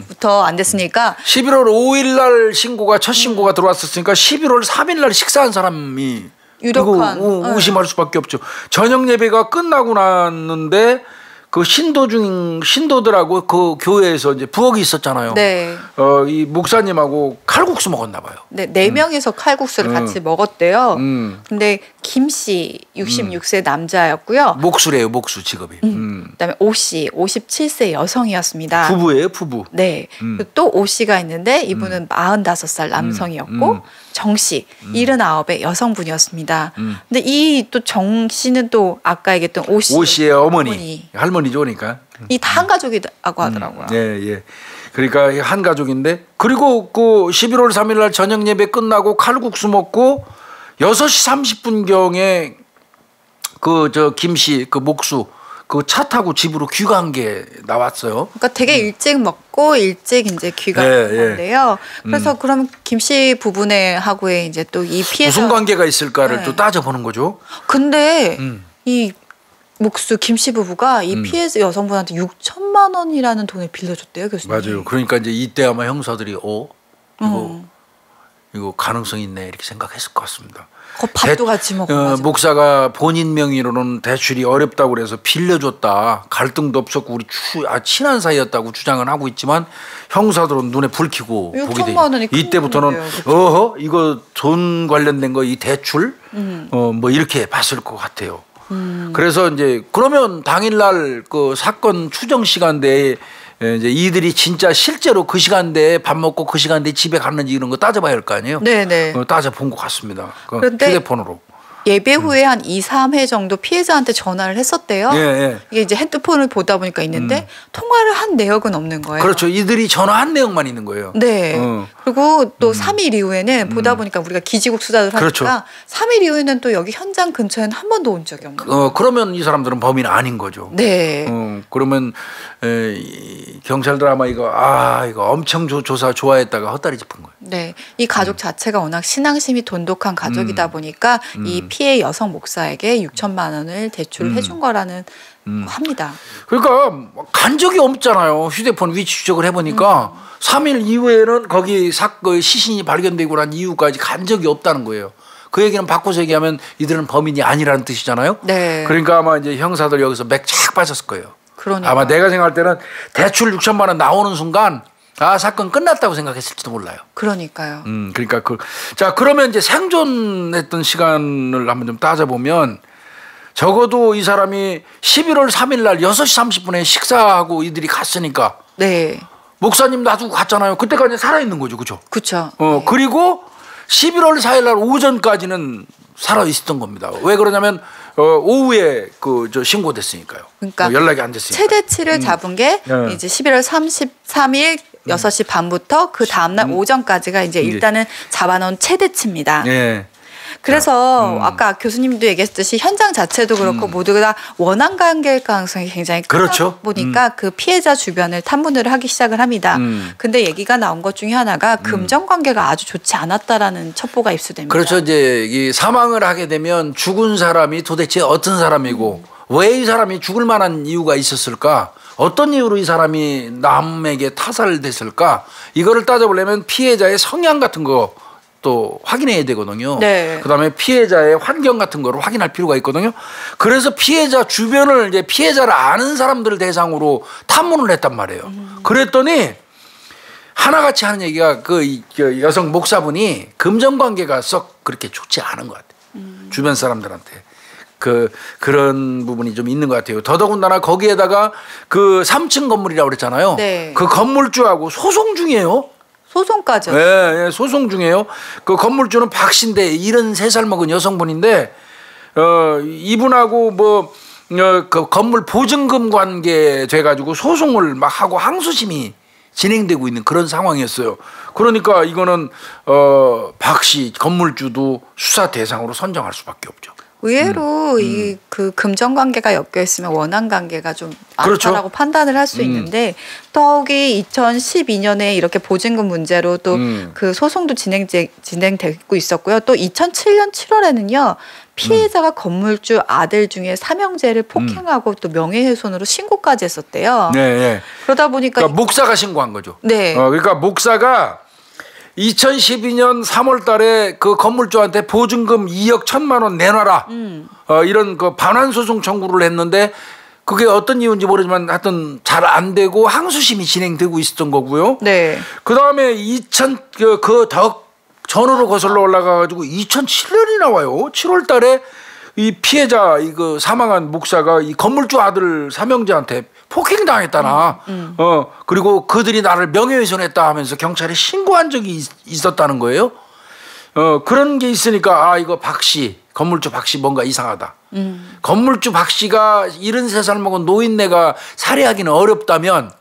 부터 안 됐으니까 11월 5일 날 신고가 첫 신고가 들어왔었으니까 11월 3일 날 식사한 사람이 유력한 의심할 수밖에 없죠. 저녁 예배가 끝나고 났는데 그 신도들하고 그 교회에서 이제 부엌이 있었잖아요. 네. 이 목사님하고 칼국수 먹었나 봐요. 네, 4명이서 칼국수를 같이 먹었대요. 근데 김 씨 66세 남자였고요. 목수래요, 목수 직업이. 그다음에 오 씨 57세 여성이었습니다. 부부예요, 부부. 네. 또 오 씨가 있는데 이분은 45살 남성이었고 정 씨 79의 여성분이었습니다. 근데 이 또 정 씨는 또 아까 얘기했던 오 씨의 어머니. 할머니죠, 그러니까. 이 다 한 가족이라고 하더라고요. 예. 그러니까 한 가족인데 그리고 그 11월 3일 날 저녁 예배 끝나고 칼국수 먹고 6시 30분경에 그 김씨 그 목수 그 차 타고 집으로 귀가한 게 나왔어요. 그러니까 되게 일찍 먹고 일찍 이제 귀가한 건데요. 그래서 그럼 김씨 부부네 하고의 이제 또 이 피해자 무슨 관계가 있을까를 또 따져보는 거죠. 근데 이 목수 김씨 부부가 이 피해자 여성분한테 6천만 원이라는 돈을 빌려줬대요, 교수님. 맞아요. 그러니까 이제 이때 아마 형사들이 이거 가능성 있네 이렇게 생각했을 것 같습니다. 밥도 같이 먹고. 목사가 본인 명의로는 대출이 어렵다고 그래서 빌려줬다. 갈등도 없었고 우리 친한 사이였다고 주장은 하고 있지만 형사들은 눈에 불 켜고 보게 되죠. 이때부터는 이거 돈 관련된 거 이 대출 뭐 이렇게 봤을 것 같아요. 그래서 이제 그러면 당일날 그 사건 추정 시간대에 이제 이들이 진짜 실제로 그 시간대에 밥 먹고 그 시간대에 집에 갔는지 이런 거 따져봐야 할 거 아니에요. 네네. 따져본 것 같습니다. 그런데 휴대폰으로. 예배 후에 한 2, 3회 정도 피해자한테 전화를 했었대요. 예. 이게 이제 핸드폰을 보다 보니까 있는데 통화를 한 내역은 없는 거예요. 그렇죠. 이들이 전화한 내용만 있는 거예요. 네. 그리고 또 3일 이후에는 보다 보니까 우리가 기지국 수사를 하니까 그렇죠. 3일 이후에는 또 여기 현장 근처에는 한 번도 온 적이 없는 거예요. 그러면 이 사람들은 범인은 아닌 거죠. 네. 그러면 경찰들 아마 이거 엄청 조사 좋아했다가 헛다리 짚은 거예요. 네. 이 가족 자체가 워낙 신앙심이 돈독한 가족이다 보니까 이 피해 여성 목사에게 6천만 원을 대출을 해준 거라는 합니다. 그러니까 간 적이 없잖아요. 휴대폰 위치 추적을 해보니까 3일 이후에는 거기 시신이 발견되고 난 이후까지 간 적이 없다는 거예요. 그 얘기는 바꿔서 얘기하면 이들은 범인이 아니라는 뜻이잖아요. 네. 그러니까 아마 이제 형사들 여기서 맥착 빠졌을 거예요. 그러니까. 아마 내가 생각할 때는 대출 6천만 원 나오는 순간 사건 끝났다고 생각했을지도 몰라요. 그러니까요. 그러니까 자 그러면 이제 생존했던 시간을 한번 좀 따져보면 적어도 이 사람이 11월 3일 날 6시 30분에 식사하고 이들이 갔으니까. 네. 목사님 놔두고 갔잖아요. 그때까지 살아있는 거죠. 그죠? 그렇죠. 네. 그리고 11월 4일 날 오전까지는 살아있었던 겁니다. 왜 그러냐면 오후에 신고됐으니까요. 그러니까 연락이 안 됐으니까. 최대치를 잡은 게 이제 11월 33일 6시 반부터 그 다음날 오전까지가 이제 일단은 잡아놓은 최대치입니다. 네. 그래서 아까 교수님도 얘기했듯이 현장 자체도 그렇고 모두가 다 원한 관계일 가능성이 굉장히 크다 그렇죠. 보니까 그 피해자 주변을 탐문을 하기 시작을 합니다. 근데 얘기가 나온 것 중에 하나가 금전 관계가 아주 좋지 않았다라는 첩보가 입수됩니다. 그렇죠. 이제 이 사망을 하게 되면 죽은 사람이 도대체 어떤 사람이고 왜 이 사람이 죽을 만한 이유가 있었을까? 어떤 이유로 이 사람이 남에게 타살됐을까? 이거를 따져보려면 피해자의 성향 같은 거 또 확인해야 되거든요. 네. 그다음에 피해자의 환경 같은 거를 확인할 필요가 있거든요. 그래서 피해자 주변을 이제 피해자를 아는 사람들을 대상으로 탐문을 했단 말이에요. 그랬더니 하나같이 하는 얘기가 그 여성 목사분이 금전 관계가 썩 그렇게 좋지 않은 것 같아요. 주변 사람들한테. 그런 부분이 좀 있는 것 같아요. 더더군다나 거기에다가 그 3층 건물이라고 그랬잖아요. 네. 그 건물주하고 소송 중이에요. 소송까지. 네, 소송 중이에요. 그 건물주는 박 씨인데 73살 먹은 여성분인데 이분하고 그 건물 보증금 관계 돼가지고 소송을 막 하고 항소심이 진행되고 있는 그런 상황이었어요. 그러니까 이거는 박 씨 건물주도 수사 대상으로 선정할 수밖에 없죠. 의외로 이 그 금전 관계가 엮여 있으면 원한 관계가 좀 그렇죠. 많다라고 판단을 할 수 있는데 더욱이 2012년에 이렇게 보증금 문제로 또 그 소송도 진행되고 있었고요. 또 2007년 7월에는요. 피해자가 건물주 아들 중에 삼형제를 폭행하고 또 명예훼손으로 신고까지 했었대요. 네, 네. 그러다 보니까 그러니까 목사가 신고한 거죠. 네. 그러니까 목사가 2012년 3월 달에 그 건물주한테 보증금 2억 1천만 원 내놔라. 이런 그 반환소송 청구를 했는데 그게 어떤 이유인지 모르지만 하여튼 잘 안 되고 항소심이 진행되고 있었던 거고요. 네. 그 다음에 더 전으로 거슬러 올라가가지고 2007년이 나와요. 7월 달에 이 피해자 이거 사망한 목사가 이 건물주 아들 삼형제한테 폭행당했다나. 그리고 그들이 나를 명예훼손했다 하면서 경찰에 신고한 적이 있었다는 거예요. 그런 게 있으니까 이거 박 씨, 건물주 박 씨 뭔가 이상하다. 건물주 박 씨가 73살 먹은 노인네가 살해하기는 어렵다면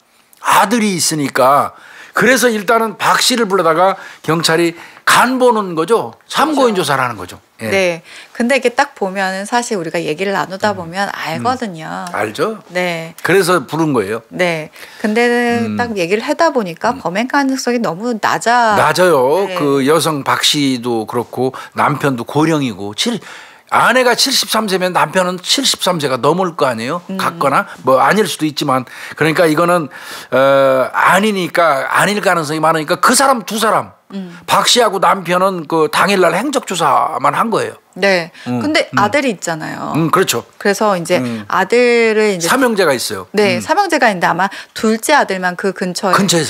아들이 있으니까 그래서 일단은 박 씨를 불러다가 경찰이 간 보는 거죠. 참고인 조사를 하는 거죠. 예. 네. 근데 이게 딱 보면은 사실 우리가 얘기를 나누다 보면 알거든요. 알죠? 네. 그래서 부른 거예요. 네. 근데 딱 얘기를 하다 보니까 범행 가능성이 너무 낮아요. 네. 그 여성 박 씨도 그렇고 남편도 고령이고 아내가 73세면 남편은 73세가 넘을 거 아니에요. 같거나 뭐 아닐 수도 있지만 그러니까 이거는 아니니까 아닐 가능성이 많으니까 그 사람 두 사람 박 씨하고 남편은 그 당일날 행적 조사만 한 거예요. 네. 근데 아들이 있잖아요. 그렇죠. 그래서 이제 아들을 이제 삼형제가 있어요. 네, 삼형제가 있는데 아마 둘째 아들만 그 근처에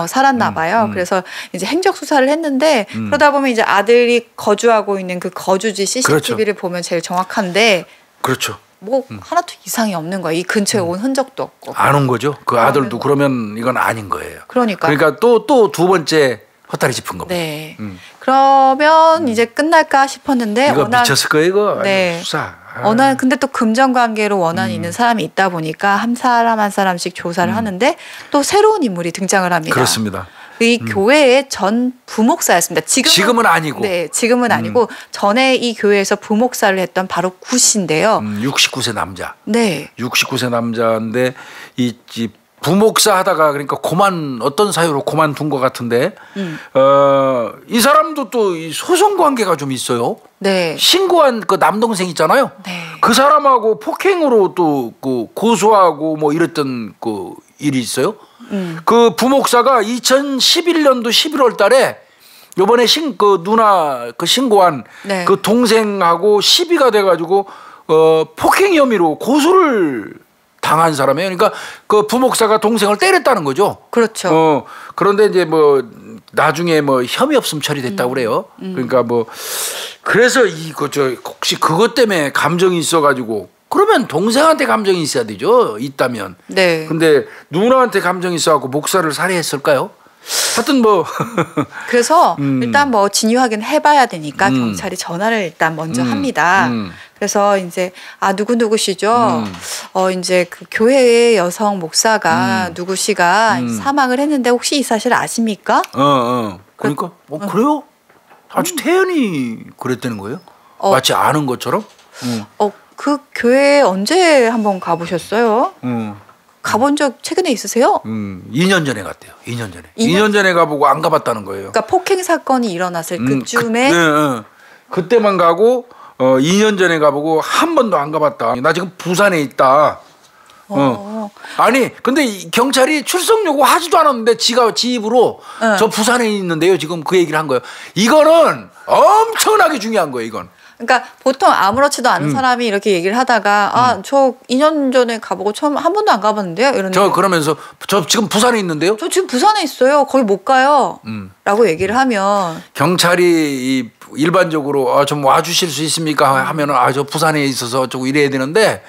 살았나 봐요. 그래서 이제 행적 수사를 했는데 그러다 보면 이제 아들이 거주하고 있는 그 거주지 CCTV를 그렇죠. 보면 제일 정확한데 그렇죠. 뭐 하나도 이상이 없는 거예요. 이 근처에 온 흔적도 없고. 안 온 거죠. 그 아들도 그러면 이건 아닌 거예요. 그러니까 또 두 번째 헛다리 짚은 겁니다. 네. 그러면 이제 끝날까 싶었는데 이거 미쳤을 거예요, 이거. 네. 수사. 근데 또 금전 관계로 원한이 있는 사람이 있다 보니까 한 사람 한 사람씩 조사를 하는데 또 새로운 인물이 등장을 합니다. 그렇습니다. 이 교회의 전 부목사였습니다. 지금은 아니고. 네, 지금은 아니고 전에 이 교회에서 부목사를 했던 바로 구 씨인데요. 69세 남자. 네. 69세 남자인데 이 부목사 하다가 그러니까 어떤 사유로 그만둔 것 같은데 이 사람도 또 이 소송 관계가 좀 있어요. 네. 신고한 그 남동생 있잖아요. 네. 그 사람하고 폭행으로 또 그 고소하고 뭐 이랬던 그 일이 있어요. 그 부목사가 2011년도 11월 달에 요번에 그 누나 그 신고한 네. 그 동생하고 시비가 돼가지고 폭행 혐의로 고소를 당한 사람이에요. 그러니까 그 부목사가 동생을 때렸다는 거죠. 그렇죠. 그런데 이제 뭐 나중에 뭐 혐의 없음 처리됐다고 그래요. 그러니까 뭐 그래서 혹시 그것 때문에 감정이 있어가지고 그러면 동생한테 감정이 있어야 되죠. 있다면. 네. 근데 누나한테 감정이 있어갖고 목사를 살해했을까요? 하여튼 뭐. 그래서 일단 뭐 진위 확인 해봐야 되니까 경찰이 전화를 일단 먼저 합니다. 그래서 이제 누구시죠? 이제 그 교회의 여성 목사가 누구시가 사망을 했는데 혹시 이 사실 아십니까? 그러니까 그래요? 아주 태연히 그랬다는 거예요? 마치 아는 것처럼? 그 교회 언제 한번 가보셨어요? 가본 적 최근에 있으세요? 2년 전에 갔대요. 2년 전에. 2년 전에 가보고 안 가봤다는 거예요. 그러니까 폭행 사건이 일어났을 그쯤에 그때만 가고 2년 전에 가보고 한 번도 안 가봤다. 나 지금 부산에 있다. 아니 근데 경찰이 출석 요구 하지도 않았는데 지 입으로 저 부산에 있는데요. 지금 그 얘기를 한 거예요. 이거는 엄청나게 중요한 거예요. 이건. 그러니까 보통 아무렇지도 않은 사람이 이렇게 얘기를 하다가 아, 저 2년 전에 가보고 처음 한 번도 안 가봤는데요. 이런. 저 그러면서 저 지금 부산에 있는데요. 저 지금 부산에 있어요. 거기 못 가요. 라고 얘기를 하면 경찰이 일반적으로 좀 와주실 수 있습니까 하면은 저 부산에 있어서 좀 이래야 되는데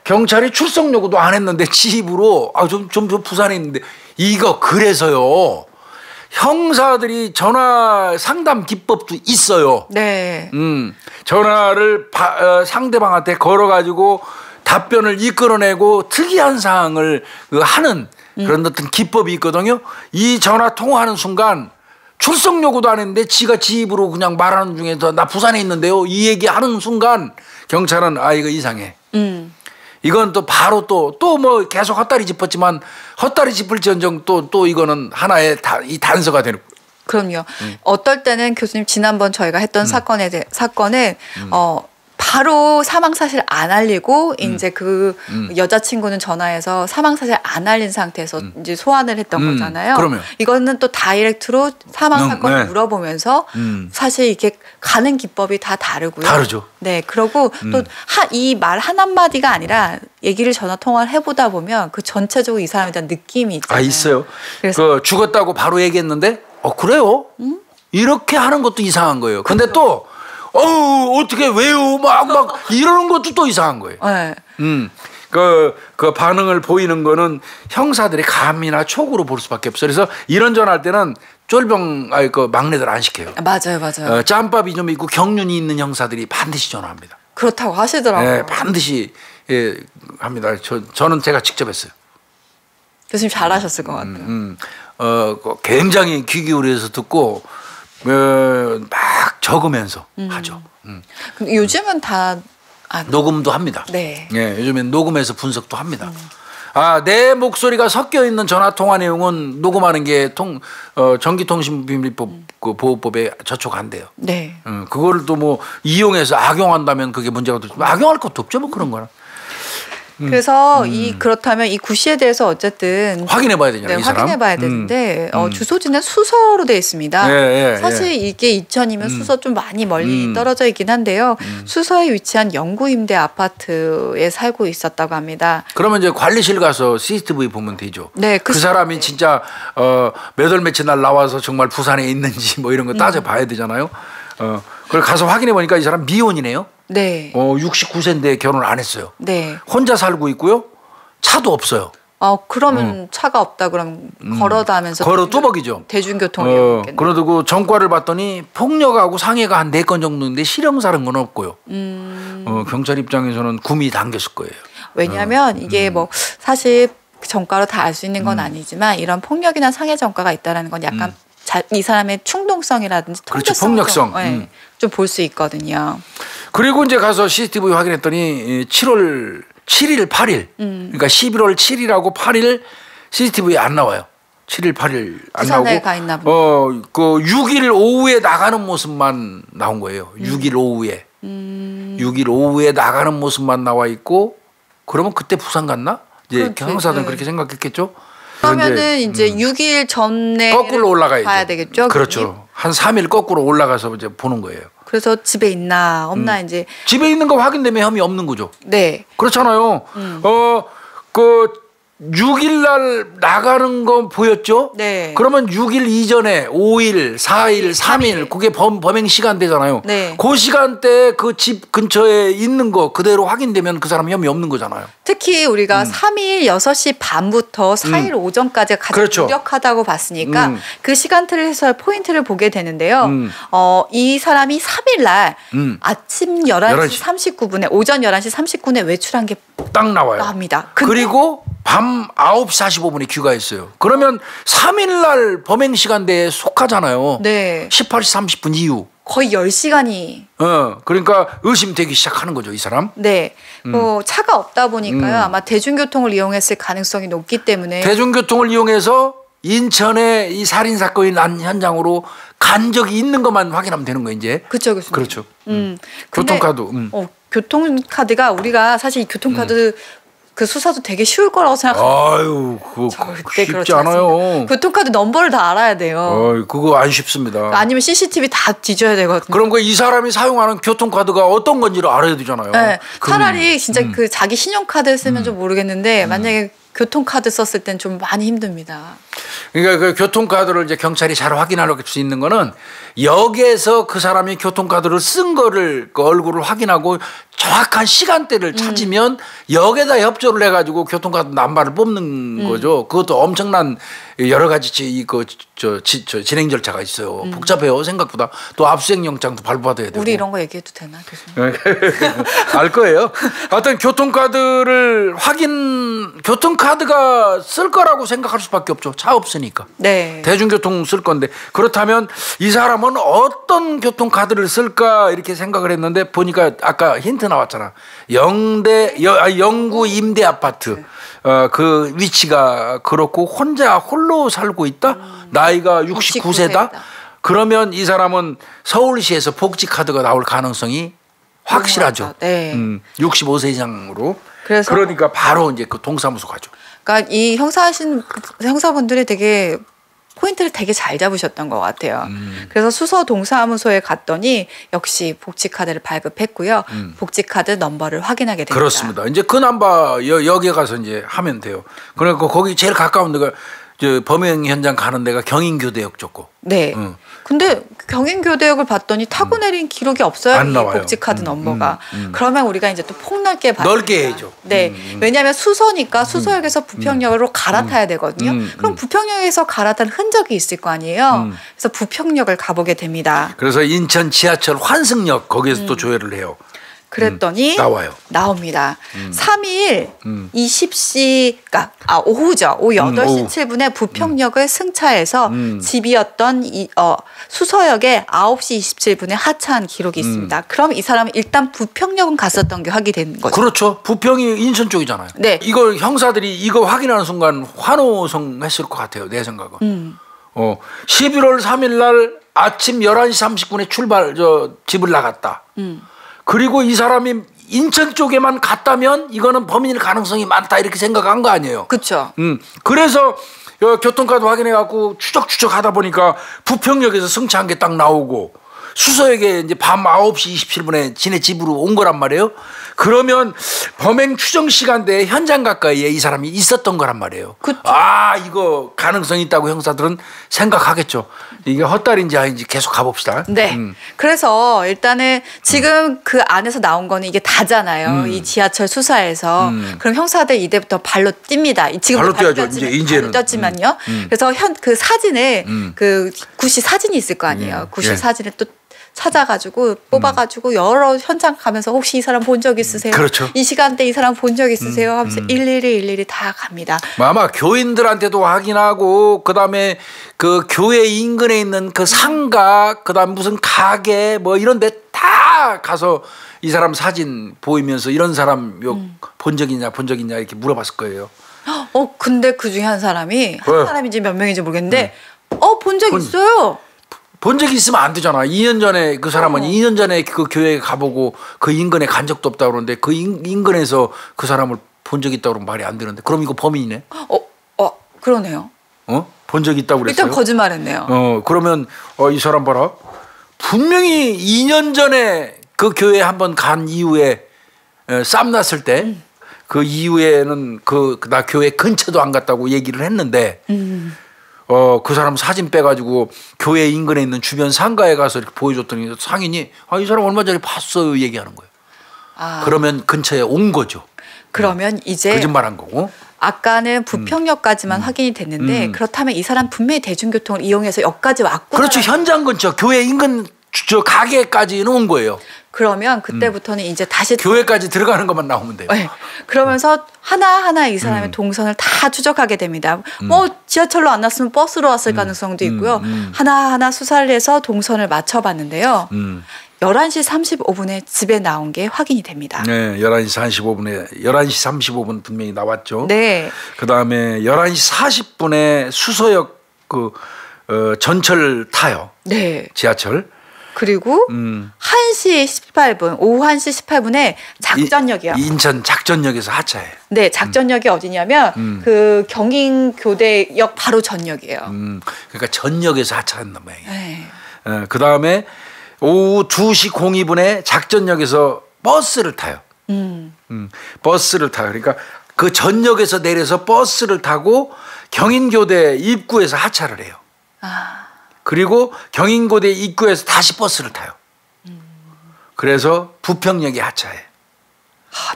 경찰이 출석 요구도 안 했는데 지 입으로 좀 부산에 있는데 이거 그래서요. 형사들이 전화 상담 기법도 있어요. 네. 전화를 상대방한테 걸어가지고 답변을 이끌어내고 특이한 사항을 하는 그런 어떤 기법이 있거든요. 이 전화 통화하는 순간 출석 요구도 안 했는데 지가 지 입으로 그냥 말하는 중에서 나 부산에 있는데요. 이 얘기하는 순간 경찰은 이거 이상해. 이건 또 바로 또 뭐 계속 헛다리 짚었지만 헛다리 짚을지언정 또 이거는 하나의 이 단서가 되는. 그럼요. 어떨 때는 교수님 지난번 저희가 했던 사건은 바로 사망 사실 안 알리고 이제 그 여자친구는 전화해서 사망 사실 안 알린 상태에서 이제 소환을 했던 거잖아요. 그러면 이거는 또 다이렉트로 사망 사건을 네. 물어보면서 사실 이렇게 가는 기법이 다 다르고요. 다르죠. 네, 그러고 또 이 말 한 한마디가 아니라 얘기를 전화 통화를 해보다 보면 그 전체적으로 이 사람에 대한 느낌이 있잖아요. 있어요. 그래서 죽었다고 바로 얘기했는데 그래요? 이렇게 하는 것도 이상한 거예요. 근데 또 어떻게 왜요? 막 이러는 것도 또 이상한 거예요. 네. 그 반응을 보이는 거는 형사들이 감이나 촉으로 볼 수밖에 없어요. 그래서 이런 전화할 때는 쫄병 그 막내들 안 시켜요. 맞아요. 짬밥이 좀 있고 경륜이 있는 형사들이 반드시 전화합니다. 그렇다고 하시더라고요. 네, 반드시 합니다. 저는 제가 직접 했어요. 교수님 잘하셨을 것 같아요. 굉장히 귀 기울여서 듣고 막 적으면서 하죠. 근데 요즘은 다 녹음도 합니다. 네. 예, 요즘엔 녹음해서 분석도 합니다. 내 목소리가 섞여 있는 전화 통화 내용은 녹음하는 게 전기통신비밀법 그 보호법에 저촉한대요. 네. 그거를 또 뭐 이용해서 악용한다면 그게 문제가 되죠. 악용할 것도 없죠, 뭐 그런 거는. 그래서 그렇다면 이 구 씨에 대해서 어쨌든 확인해봐야 되잖아요. 네, 이 사람. 확인해봐야 되는데 주소지는 수서로 되어 있습니다. 사실 이게 이천이면 수서 좀 많이 멀리 떨어져 있긴 한데요. 수서에 위치한 영구임대 아파트에 살고 있었다고 합니다. 그러면 이제 관리실 가서 CCTV 보면 되죠. 네, 그 사람이 진짜 몇 월 며칠 날 나와서 정말 부산에 있는지 뭐 이런 거 따져봐야 되잖아요. 그걸 가서 확인해 보니까 이 사람 미혼이네요. 네. 69세인데 결혼 안 했어요. 네. 혼자 살고 있고요. 차도 없어요. 그러면 차가 없다 그러면 걸어다면서 걸어 뚜벅이죠. 대중교통을 이용했겠네요. 그러고 전과를 봤더니 폭력하고 상해가 한 4건 정도인데 실형사는 건 없고요. 경찰 입장에서는 구미 당겼을 거예요. 왜냐하면 이게 뭐 사실 전과로 다 알 수 있는 건 아니지만 이런 폭력이나 상해 전과가 있다라는 건 약간 이 사람의 충동성이라든지 통제성, 폭력성. 좀 볼 수 있거든요. 그리고 이제 가서 CCTV 확인했더니 7월 7일, 8일, 그러니까 11월 7일하고 8일 CCTV에 안 나와요. 7일, 8일 안 나오고. 부산에 가 있나 보네. 그 6일 오후에 나가는 모습만 나온 거예요. 6일 오후에. 6일 오후에 나가는 모습만 나와 있고, 그러면 그때 부산 갔나? 이제 형사들은 그렇게 생각했겠죠. 그러면은 이제 6일 전에 거꾸로 올라가야죠. 봐야 되겠죠. 그렇죠. 그러니? 한 3일 거꾸로 올라가서 이제 보는 거예요. 그래서 집에 있나 없나 이제 집에 있는 거 확인되면 혐의 없는 거죠. 네. 그렇잖아요. 그 6일 날 나가는 거 보였죠? 네. 그러면 6일 이전에 5일, 4일, 3일 그게 범행 시간대잖아요. 네. 그 시간대에 그 집 근처에 있는 거 그대로 확인되면 그 사람 혐의 없는 거잖아요. 특히 우리가 3일 6시 반부터 4일 오전까지 가장 그렇죠. 유력하다고 봤으니까 그 시간대를 해서 포인트를 보게 되는데요. 이 사람이 3일 날 아침 11시 39분에 오전 11시 39분에 외출한 게 딱 나와요. 나옵니다. 그리고 밤 9시 45분에 귀가했어요. 그러면 3일 날 범행 시간대에 속하잖아요. 네. 18시 30분 이후. 거의 10시간이. 그러니까 의심되기 시작하는 거죠, 이 사람. 네. 차가 없다 보니까요. 아마 대중교통을 이용했을 가능성이 높기 때문에. 대중교통을 이용해서 인천에 이 살인 사건이 난 현장으로 간 적이 있는 것만 확인하면 되는 거예요, 이제. 그렇죠, 교수님. 그렇죠. 교통카드. 교통카드가 우리가 사실 이 교통카드 그 수사도 되게 쉬울 거라고 생각합니다. 아유, 그거 절대 쉽지 그렇지 않아요. 않습니다. 교통카드 넘버를 다 알아야 돼요. 그거 안 쉽습니다. 아니면 CCTV 다 뒤져야 되거든요. 그럼 그 이 사람이 사용하는 교통카드가 어떤 건지를 알아야 되잖아요. 네, 차라리 진짜 그 자기 신용카드 쓰면 좀 모르겠는데 만약에 교통카드 썼을 땐 좀 많이 힘듭니다. 그러니까 그 교통카드를 이제 경찰이 잘 확인할 수 있는 거는 역에서 그 사람이 교통카드를 쓴 거를 그 얼굴을 확인하고 정확한 시간대를 찾으면 역에다 협조를 해가지고 교통카드 남발을 뽑는 거죠. 그것도 엄청난 여러 가지 진행 절차가 있어요. 복잡해요 생각보다. 또 압수수색 영장도 발부받아야 되고. 우리 이런 거 얘기해도 되나 교수님? 알 거예요. 하여튼 교통카드가 쓸 거라고 생각할 수밖에 없죠. 차 없으니까. 네. 대중교통 쓸 건데 그렇다면 이 사람은 어떤 교통카드를 쓸까 이렇게 생각을 했는데 보니까 아까 힌트 나왔잖아. 영구 임대 아파트. 그 위치가 그렇고 홀로 살고 있다. 나이가 69세다. 그러면 이 사람은 서울시에서 복지카드가 나올 가능성이 확실하죠. 네. 65세 이상으로. 그래서 그러니까 바로 이제 그 동사무소 가죠. 그러니까 이 형사분들이 되게 포인트를 되게 잘 잡으셨던 것 같아요. 그래서 수서 동사무소에 갔더니 역시 복지카드를 발급했고요. 복지카드 넘버를 확인하게 됩니다. 그렇습니다. 이제 그 남바 역에 가서 이제 하면 돼요. 그러니까 거기 제일 가까운 데가 범행 현장 가는 데가 경인교대역 쪽고. 네. 근데 경인교대역을 봤더니 타고 내린 기록이 없어요. 안 이 나와요. 복지카드 넘버가. 그러면 우리가 이제 또 폭넓게 봐야 넓게 해야죠. 네. 왜냐하면 수서니까 수서역에서 부평역으로 갈아타야 되거든요. 그럼 부평역에서 갈아탄 흔적이 있을 거 아니에요. 그래서 부평역을 가보게 됩니다. 그래서 인천 지하철 환승역 거기에서 또 조회를 해요. 그랬더니 나와요. 나옵니다. 3일 20시 그러니까 오후죠. 오후 8시 7분에 부평역을 승차해서 집이었던 수서역에 9시 27분에 하차한 기록이 있습니다. 그럼 이 사람은 일단 부평역은 갔었던 게 확인된 거죠. 그렇죠. 부평이 인천 쪽이잖아요. 네. 이거 형사들이 이거 확인하는 순간 환호성했을 것 같아요. 내 생각은. 11월 3일 날 아침 11시 30분에 집을 나갔다. 그리고 이 사람이 인천 쪽에만 갔다면 이거는 범인일 가능성이 많다 이렇게 생각한 거 아니에요. 그렇죠. 그래서 교통카드 확인해 갖고 추적 하다 보니까 부평역에서 승차한 게 딱 나오고 수서역에 이제 밤 9시 27분에 지네 집으로 온 거란 말이에요. 그러면 범행 추정 시간대에 현장 가까이에 이 사람이 있었던 거란 말이에요. 그쵸. 이거 가능성이 있다고 형사들은 생각하겠죠. 이게 헛다리인지 아닌지 계속 가봅시다. 네. 그래서 일단은 지금 그 안에서 나온 거는 이게 다잖아요. 이 지하철 수사에서. 그럼 형사들 이때부터 발로 뜁니다. 지금 발로 뛰어야죠. 이제는. 떴지만요. 그래서 그 사진에 그 구시 사진이 있을 거 아니에요. 구시 사진을 또 찾아가지고 뽑아가지고 여러 현장 가면서 혹시 이 사람 본 적 있으세요? 그렇죠. 이 시간대 이 사람 본 적 있으세요? 하면서 일일이 다 갑니다. 아마 교인들한테도 확인하고 그다음에 그 교회 인근에 있는 그 상가 그다음 무슨 가게 뭐 이런 데 다 가서 이 사람 사진 보이면서 이런 사람 본 적 있냐 이렇게 물어봤을 거예요. 근데 그 중에 한 사람이 사람인지 몇 명인지 모르겠는데 본 적 있어요. 본 적이 있으면 안 되잖아. 2년 전에 그 사람은 2년 전에 그 교회에 가보고 그 인근에 간 적도 없다고 그러는데 그 인근에서 그 사람을 본 적이 있다고 그러면 말이 안 되는데 그럼 이거 범인이네. 그러네요. 본 적이 있다고 그랬어요. 일단 거짓말했네요. 그러면 이 사람 봐라. 분명히 2년 전에 그 교회에 한번 간 이후에 쌈 났을 때 그 이후에는 나 교회 근처도 안 갔다고 얘기를 했는데 그 사람 사진 빼가지고 교회 인근에 있는 주변 상가에 가서 이렇게 보여줬더니 상인이 이 사람 얼마 전에 봤어요 얘기하는 거예요. 그러면 근처에 온 거죠. 그러면 이제 거짓말한 거고. 아까는 부평역까지만 확인이 됐는데 그렇다면 이 사람 분명히 대중교통을 이용해서 역까지 왔구나. 그렇죠. 현장 근처 교회 인근 가게까지는 온 거예요. 그러면 그때부터는 이제 다시 교회까지 들어가는 것만 나오면 돼요. 네. 그러면서 하나하나 이 사람의 동선을 다 추적하게 됩니다. 지하철로 안 왔으면 버스로 왔을 가능성도 있고요. 하나하나 수사를 해서 동선을 맞춰봤는데요. 11시 35분에 집에 나온 게 확인이 됩니다. 네, 11시 35분 분명히 나왔죠. 네. 그다음에 11시 40분에 수서역 전철 타요. 네. 지하철. 그리고 1시 18분, 오후 1시 18분에 작전역이요. 인천 작전역에서 하차해. 네, 작전역이 어디냐면 그 경인교대역 바로 전역이에요. 그러니까 전역에서 하차한단 말이에요. 네. 그 다음에 오후 2시 02분에 작전역에서 버스를 타요. 버스를 타요. 그러니까 그 전역에서 내려서 버스를 타고 경인교대 입구에서 하차를 해요. 그리고 경인고대 입구에서 다시 버스를 타요. 그래서 부평역에 하차해.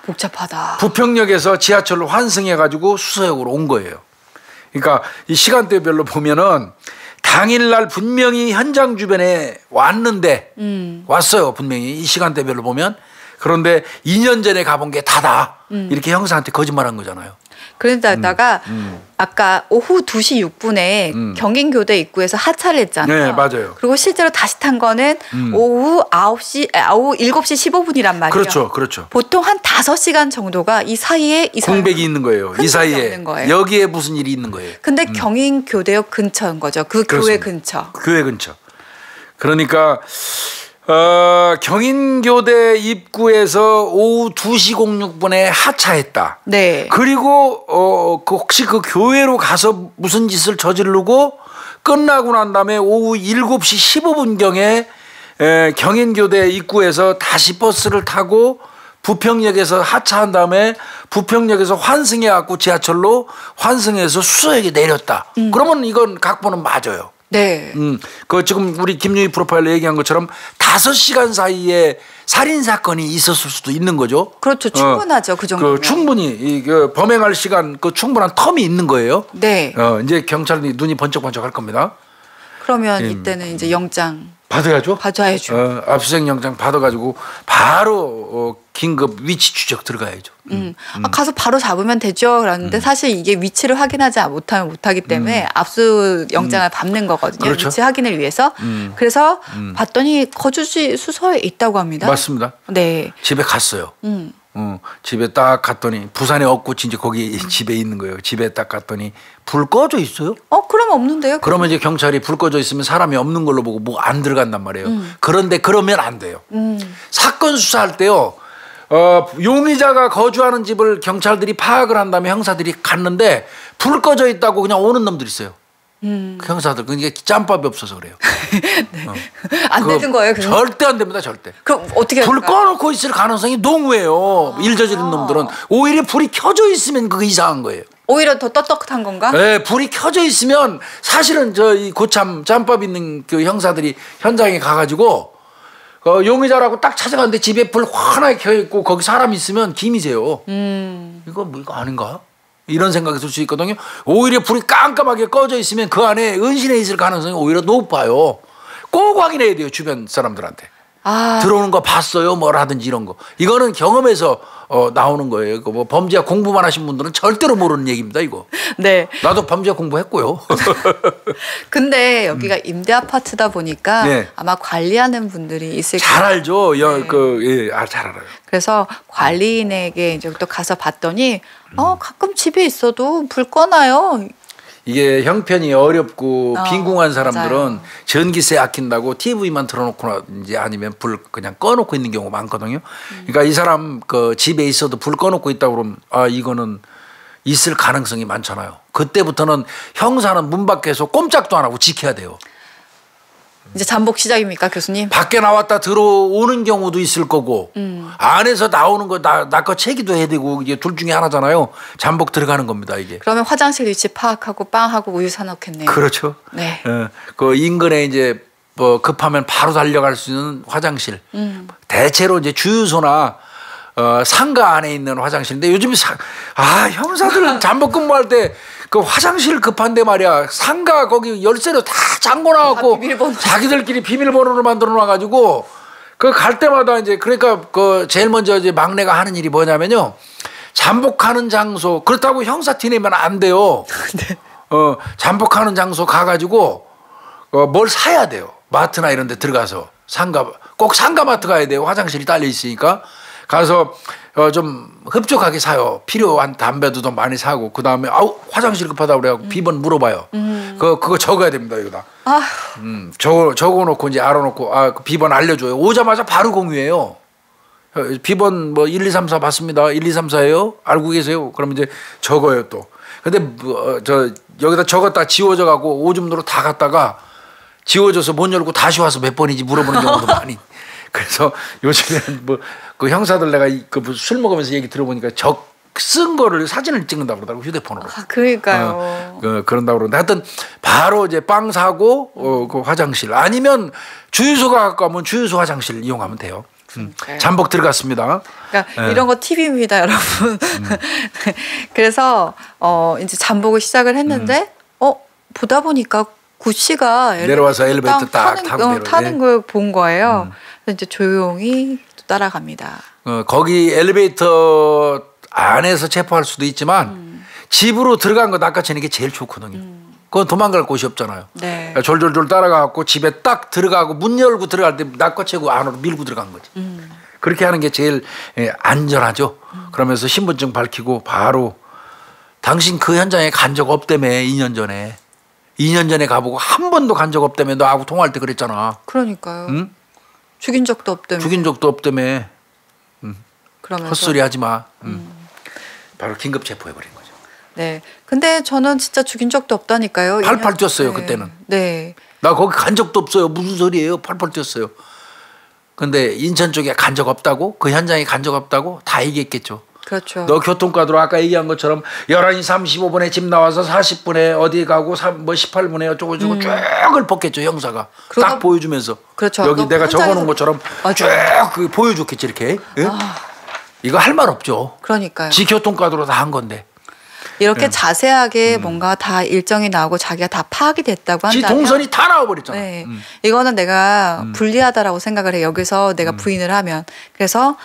복잡하다. 부평역에서 지하철로 환승해가지고 수서역으로 온 거예요. 그러니까 이 시간대별로 보면은 당일날 분명히 현장 주변에 왔는데 왔어요. 분명히 이 시간대별로 보면. 그런데 2년 전에 가본 게 다다. 이렇게 형사한테 거짓말한 거잖아요. 그러다가 아까 오후 2시 6분에 경인교대 입구에서 하차를 했잖아요. 네, 맞아요. 그리고 실제로 다시 탄 거는 오후 7시 15분이란 말이에요. 그렇죠. 그렇죠. 보통 한 5시간 정도가 이 사이에 공백이 있는 거예요. 이 사이에. 없는 거예요. 여기에 무슨 일이 있는 거예요. 근데 경인교대역 근처인 거죠. 그 교회 근처. 교회 근처. 그러니까 경인교대 입구에서 오후 2시 06분에 하차했다. 네. 그리고 혹시 그 교회로 가서 무슨 짓을 저지르고 끝나고 난 다음에 오후 7시 15분경에 경인교대 입구에서 다시 버스를 타고 부평역에서 하차한 다음에 부평역에서 환승해 갖고 지하철로 환승해서 수서역에 내렸다. 그러면 이건 각본은 맞아요. 네. 그 지금 우리 김유희 프로파일러 얘기한 것처럼 5시간 사이에 살인 사건이 있었을 수도 있는 거죠. 그렇죠. 충분하죠. 그 정도면. 충분히 그 범행할 시간 그 충분한 텀이 있는 거예요. 네. 이제 경찰이 눈이 번쩍번쩍 할 겁니다. 그러면 이때는 이제 영장 받아야죠. 받아야죠. 압수수색 영장 받아가지고 바로 긴급 위치 추적 들어가야죠. 가서 바로 잡으면 되죠. 그랬는데 사실 이게 위치를 확인하지 못하면 못하기 때문에 압수 영장을 받는 거거든요. 그렇죠. 위치 확인을 위해서. 그래서 봤더니 거주지 수서에 있다고 합니다. 맞습니다. 네. 집에 갔어요. 집에 딱 갔더니 부산에 없고 이제 거기 집에 있는 거예요. 집에 딱 갔더니 불 꺼져 있어요. 그럼 없는데요. 그러면 이제 경찰이 불 꺼져 있으면 사람이 없는 걸로 보고 뭐 안 들어간단 말이에요. 그런데 그러면 안 돼요. 사건 수사할 때요. 용의자가 거주하는 집을 경찰들이 파악을 한 다음에 형사들이 갔는데 불 꺼져 있다고 그냥 오는 놈들 있어요. 그 형사들 그게 짬밥이 없어서 그래요. 네. 안 되는 거예요. 절대 안 됩니다. 절대. 그럼 어떻게 불 꺼놓고 있을 가능성이 농후해요. 일 저지른 놈들은 오히려 불이 켜져 있으면 그게 이상한 거예요. 오히려 더 떳떳한 건가? 네, 불이 켜져 있으면 사실은 이 고참 짬밥 있는 그 형사들이 현장에 가가지고 용의자라고 딱 찾아갔는데 집에 불 환하게 켜 있고 거기 사람 있으면 김이세요. 이거 아닌가? 이런 생각이 들 수 있거든요. 오히려 불이 깜깜하게 꺼져 있으면 그 안에 은신해 있을 가능성이 오히려 높아요. 꼭 확인해야 돼요. 주변 사람들한테. 들어오는 거 봤어요. 뭐라든지 이런 거. 이거는 경험에서 나오는 거예요. 뭐 범죄학 공부만 하신 분들은 절대로 모르는 얘기입니다. 이거. 네. 나도 범죄학 공부했고요. 근데 여기가 임대 아파트다 보니까 네. 아마 관리하는 분들이 있을 거예요. 잘 알죠. 잘 알아요. 그래서 관리인에게 이제 또 가서 봤더니 가끔 집에 있어도 불 꺼놔요. 이게 형편이 어렵고 빈궁한 사람들은 맞아요. 전기세 아낀다고 TV만 틀어놓거나 이제 아니면 불 그냥 꺼놓고 있는 경우가 많거든요. 그러니까 이 사람 그 집에 있어도 불 꺼놓고 있다고 그러면 이거는 있을 가능성이 많잖아요. 그때부터는 형사는 문 밖에서 꼼짝도 안 하고 지켜야 돼요. 이제 잠복 시작입니까, 교수님? 밖에 나왔다 들어오는 경우도 있을 거고 안에서 나오는 거 나 거 채기도 해야 되고 이게 둘 중에 하나잖아요. 잠복 들어가는 겁니다 이게. 그러면 화장실 위치 파악하고 빵하고 우유 사놓겠네요. 그렇죠. 네. 그 인근에 이제 뭐 급하면 바로 달려갈 수 있는 화장실. 대체로 이제 주유소나 상가 안에 있는 화장실인데 요즘 형사들 잠복 근무할 때 그 화장실 급한데 말이야 상가 거기 열쇠로 다 잠궈 놔갖고 자기들끼리 비밀번호를 만들어 놔가지고 그 갈 때마다 이제 그러니까 그 제일 먼저 이제 막내가 하는 일이 뭐냐면요 잠복하는 장소 그렇다고 형사 티 내면 안 돼요. 네. 잠복하는 장소 가가지고 뭘 사야 돼요. 마트나 이런 데 들어가서 꼭 상가 마트 가야 돼요. 화장실이 딸려 있으니까 가서 좀 흡족하게 사요. 필요한 담배도 좀 많이 사고 그다음에 아우 화장실 급하다 그래갖고 비번 물어봐요. 그거 적어야 됩니다 여기다. 적어놓고 이제 알아놓고 그 비번 알려줘요. 오자마자 바로 공유해요. 비번 뭐 1, 2, 3, 4 받습니다. 1, 2, 3, 4예요? 알고 계세요? 그러면 이제 적어요 또. 근데 여기다 적었다 지워져 갖고 오줌으로 다 갔다가 지워져서 못 열고 다시 와서 몇 번인지 물어보는 경우도 많이. 그래서 요즘에는 뭐 그 형사들 내가 그 술 먹으면서 얘기 들어보니까 쓴 거를 사진을 찍는다고 그러더라고 휴대폰으로. 그러니까요. 그런다고 그러는데 하여튼 바로 이제 빵 사고 그 화장실 아니면 주유소가 가까우면 주유소 화장실 이용하면 돼요. 잠복 들어갔습니다. 그러니까 이런 거 팁입니다, 여러분. 그래서 이제 잠복을 시작을 했는데 보다 보니까 구씨가 내려와서 엘리베이터 딱 타는 걸 본 거예요. 그래서 이제 조용히 또 따라갑니다. 거기 엘리베이터 안에서 체포할 수도 있지만 집으로 들어간 거 낚아채는 게 제일 좋거든요. 그건 도망갈 곳이 없잖아요. 네. 졸졸졸 따라가고 집에 딱 들어가고 문 열고 들어갈 때 낚아채고 안으로 밀고 들어간 거지. 그렇게 하는 게 제일 안전하죠. 그러면서 신분증 밝히고 바로 당신 그 현장에 간 적 없다며 2년 전에. 2년 전에 가보고 한 번도 간 적 없다며 너하고 통화할 때 그랬잖아. 그러니까요. 응? 죽인 적도 없다며. 죽인 적도 없다며. 그러면서 헛소리 하지 마. 바로 긴급 체포해버린 거죠. 네. 근데 저는 진짜 죽인 적도 없다니까요. 팔팔 뛰었어요 그때는. 네. 나 거기 간 적도 없어요. 무슨 소리예요? 팔팔 뛰었어요. 근데 인천 쪽에 간 적 없다고? 그 현장에 간 적 없다고? 다 얘기했겠죠. 그렇죠. 너 교통카드로 아까 얘기한 것처럼 11시 35분에 집 나와서 40분에 어디 가고 뭐 18분에 어쩌고저쩌고 쭉을 뽑겠죠 형사가. 딱 보여주면서. 그렇죠. 여기 내가 적어놓은 것처럼 쭉 보여줬겠지 이렇게. 예? 이거 할 말 없죠. 그러니까요. 지 교통카드로 다 한 건데. 이렇게 자세하게 뭔가 다 일정이 나오고 자기가 다 파악이 됐다고 한다면 지 동선이 다 나와버렸잖아. 네. 이거는 내가 불리하다라고 생각을 해. 여기서 내가 부인을 하면. 그래서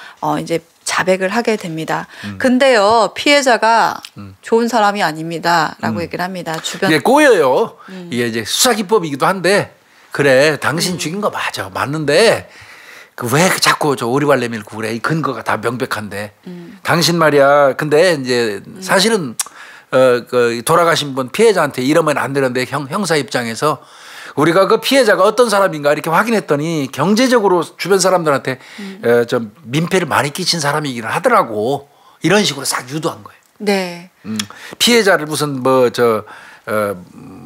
이제 자백을 하게 됩니다. 근데요 피해자가 좋은 사람이 아닙니다라고 얘기를 합니다. 주변 이게 꼬여요. 이게 이제 수사기법이기도 한데 그래 당신 죽인 거 맞아 맞는데 왜 자꾸 저 오리발 내밀고 그래 이 근거가 다 명백한데 당신 말이야. 근데 이제 사실은 그 돌아가신 분 피해자한테 이러면 안 되는데 형사 입장에서 우리가 그 피해자가 어떤 사람인가 이렇게 확인했더니 경제적으로 주변 사람들한테 좀 민폐를 많이 끼친 사람이기는 하더라고. 이런 식으로 싹 유도한 거예요. 네. 피해자를 무슨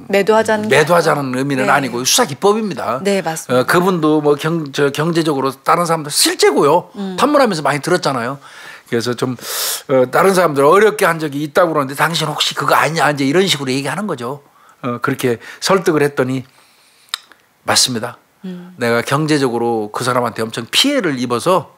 매도하자는 의미는 네. 아니고 수사 기법입니다. 네, 맞습니다. 그분도 뭐 경제적으로 다른 사람들 실제고요. 탐문하면서 많이 들었잖아요. 그래서 좀 다른 사람들 어렵게 한 적이 있다고 그러는데 당신 혹시 그거 아니냐 이제 이런 식으로 얘기하는 거죠. 그렇게 설득을 했더니 맞습니다. 내가 경제적으로 그 사람한테 엄청 피해를 입어서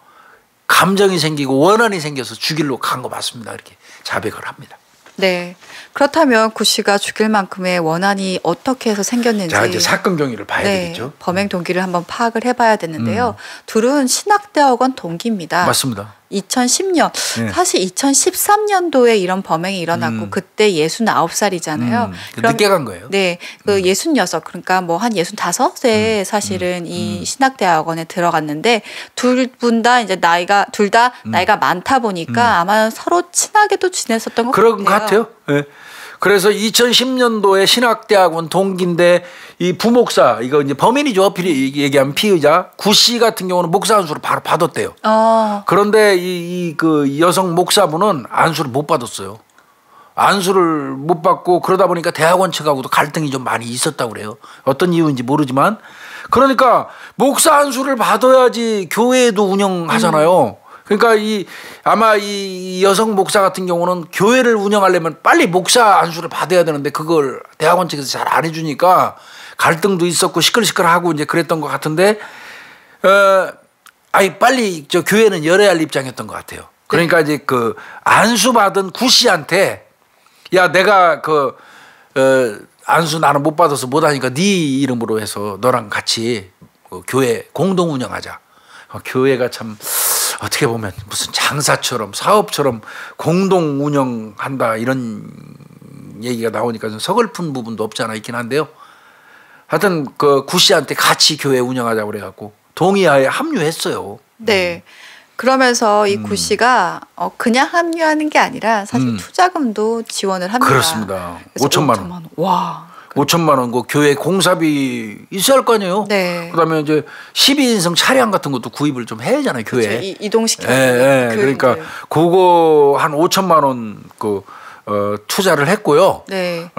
감정이 생기고 원한이 생겨서 죽일로 간 거 맞습니다. 이렇게 자백을 합니다. 네. 그렇다면 구 씨가 죽일 만큼의 원한이 어떻게 해서 생겼는지. 자, 이제 사건 경위를 봐야 네, 되겠죠. 범행 동기를 한번 파악을 해봐야 되는데요. 둘은 신학대학원 동기입니다. 맞습니다. 2010년 네. 사실 2013년도에 이런 범행이 일어났고 그때 69살이잖아요. 늦게 간 거예요. 네, 그 66 그러니까 뭐 한 65세에 사실은 이 신학대학원에 들어갔는데 둘 다 이제 둘 다 나이가 많다 보니까 아마 서로 친하게도 지냈었던 것 그런 같아요. 것 같아요. 네. 그래서 2010년도에 신학대학원 동기인데 이 부목사 이거 이제 범인이죠. 얘기하면 피의자 구 씨 같은 경우는 목사 안수를 바로 받았대요. 그런데 그 여성 목사분은 안수를 못 받았어요. 안수를 못 받고 그러다 보니까 대학원 측하고도 갈등이 좀 많이 있었다고 그래요. 어떤 이유인지 모르지만 그러니까 목사 안수를 받아야지 교회도 운영하잖아요. 그러니까 아마 이 여성 목사 같은 경우는 교회를 운영하려면 빨리 목사 안수를 받아야 되는데 그걸 대학원 측에서 잘 안 해주니까 갈등도 있었고 시끌시끌하고 이제 그랬던 것 같은데 빨리 저 교회는 열어야 할 입장이었던 것 같아요. 그러니까 이제 그 안수 받은 구 씨한테 야 내가 안수 나는 못 받아서 못 하니까 네 이름으로 해서 너랑 같이 교회 공동 운영하자. 교회가 참 어떻게 보면 무슨 장사처럼 사업처럼 공동 운영한다 이런 얘기가 나오니까 좀 서글픈 부분도 없지 않아 있긴 한데요. 하여튼 그 구 씨한테 같이 교회 운영하자고 그래갖고 동의하에 합류했어요. 네. 그러면서 이 구 씨가 그냥 합류하는 게 아니라 사실 투자금도 지원을 합니다. 그렇습니다. 5천만 원. 와. 5천만 원, 그 교회 공사비 있어야 할 거 아니에요. 네. 그다음에 이제 12인승 차량 같은 것도 구입을 좀 해야 하잖아요, 교회. 그렇죠. 이동시켜야 예, 그러니까 그거 한 5천만 원 투자를 했고요. 네.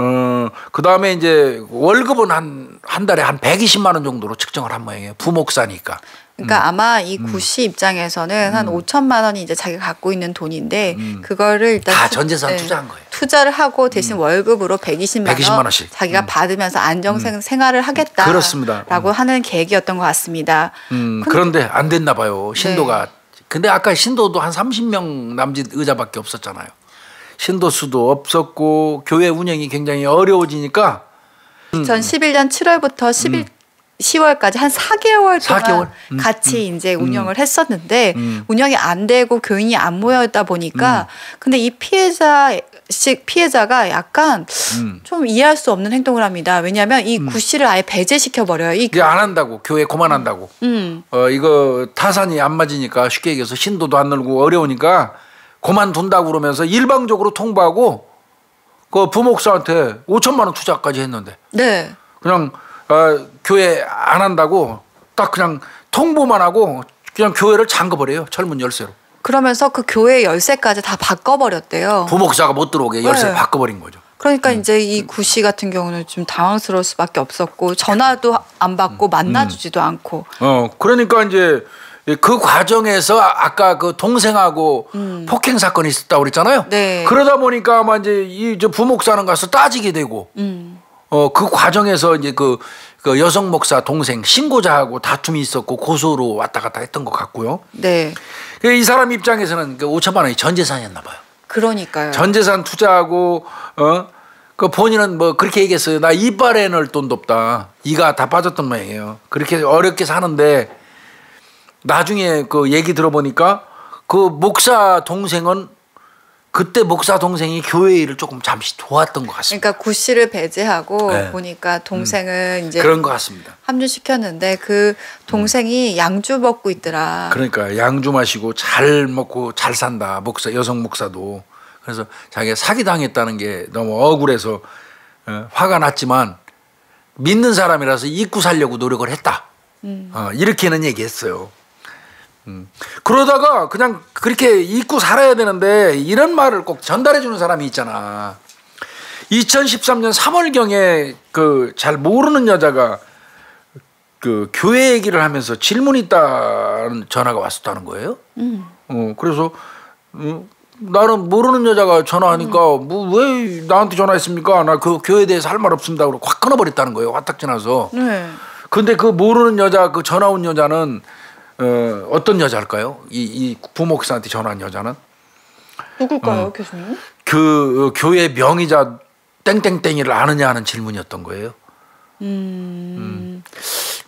그다음에 이제 월급은 한 달에 한 120만 원 정도로 측정을 한 모양이에요. 부목사니까. 그러니까 아마 이 구 씨 입장에서는 한 5천만 원이 이제 자기가 갖고 있는 돈인데 그거를 일단 다 전재산 투자한 거예요. 투자를 하고 대신 월급으로 120만 원씩 자기가 받으면서 생활을 하겠다라고 그렇습니다. 하는 계획이었던 것 같습니다. 그런데 안 됐나 봐요. 신도가. 네. 근데 아까 신도도 한 30명 남짓 의자밖에 없었잖아요. 신도 수도 없었고 교회 운영이 굉장히 어려워지니까 2011년 7월부터 10월까지 한 4개월 동안 같이 이제 운영을 했었는데 운영이 안 되고 교인이 안 모였다 보니까 근데 이 피해자가 약간 좀 이해할 수 없는 행동을 합니다. 왜냐하면 이 구 씨를 아예 배제시켜 버려요. 이게 안 한다고 교회 그만한다고. 이거 타산이 안 맞으니까 쉽게 얘기해서 신도도 안 늘고 어려우니까 그만둔다고 그러면서 일방적으로 통보하고 그 부목사한테 5천만 원 투자까지 했는데. 네. 그냥 교회 안 한다고 딱 그냥 통보만 하고 그냥 교회를 잠궈버려요. 철문 열쇠로. 그러면서 그 교회 열쇠까지 다 바꿔버렸대요. 부목사가 못 들어오게 열쇠 네. 바꿔버린 거죠. 그러니까 이제 이 구 씨 같은 경우는 좀 당황스러울 수밖에 없었고 전화도 안 받고 만나주지도 않고. 그러니까 이제 그 과정에서 아까 그 동생하고 폭행 사건이 있었다고 그랬잖아요. 네. 그러다 보니까 아마 이제 이 부목사는 가서 따지게 되고. 그 과정에서 이제 그 여성 목사 동생 신고자하고 다툼이 있었고 고소로 왔다 갔다 했던 것 같고요. 네. 이 사람 입장에서는 그 5천만 원이 전 재산이었나 봐요. 그러니까요. 전 재산 투자하고 그 본인은 뭐 그렇게 얘기했어요. 나 이빨에 넣을 돈도 없다. 이가 다 빠졌던 모양이에요. 그렇게 어렵게 사는데 나중에 그 얘기 들어보니까 그 목사 동생은 그때 목사 동생이 교회 일을 조금 잠시 도왔던 것 같습니다. 그러니까 구 씨를 배제하고 네. 보니까 동생은 이제 그런 것 같습니다. 합류시켰는데 그 동생이 양주 먹고 있더라. 그러니까 양주 마시고 잘 먹고 잘 산다. 여성 목사도. 그래서 자기가 사기당했다는 게 너무 억울해서 화가 났지만 믿는 사람이라서 잊고 살려고 노력을 했다. 이렇게는 얘기했어요. 그러다가 그냥 그렇게 잊고 살아야 되는데 이런 말을 꼭 전달해 주는 사람이 있잖아. 2013년 3월경에 그 잘 모르는 여자가 그 교회 얘기를 하면서 질문이 있다는 전화가 왔었다는 거예요. 그래서 나는 모르는 여자가 전화하니까 뭐 왜 나한테 전화했습니까? 나 그 교회에 대해서 할 말 없습니다. 그러고 확 끊어버렸다는 거예요. 화딱 지나서. 네. 근데 그 모르는 여자 그 전화 온 여자는 어떤 여자일까요? 이 부목사한테 전화한 여자는 누굴까요, 교수님? 그 교회 명의자 땡땡땡이를 아느냐 하는 질문이었던 거예요.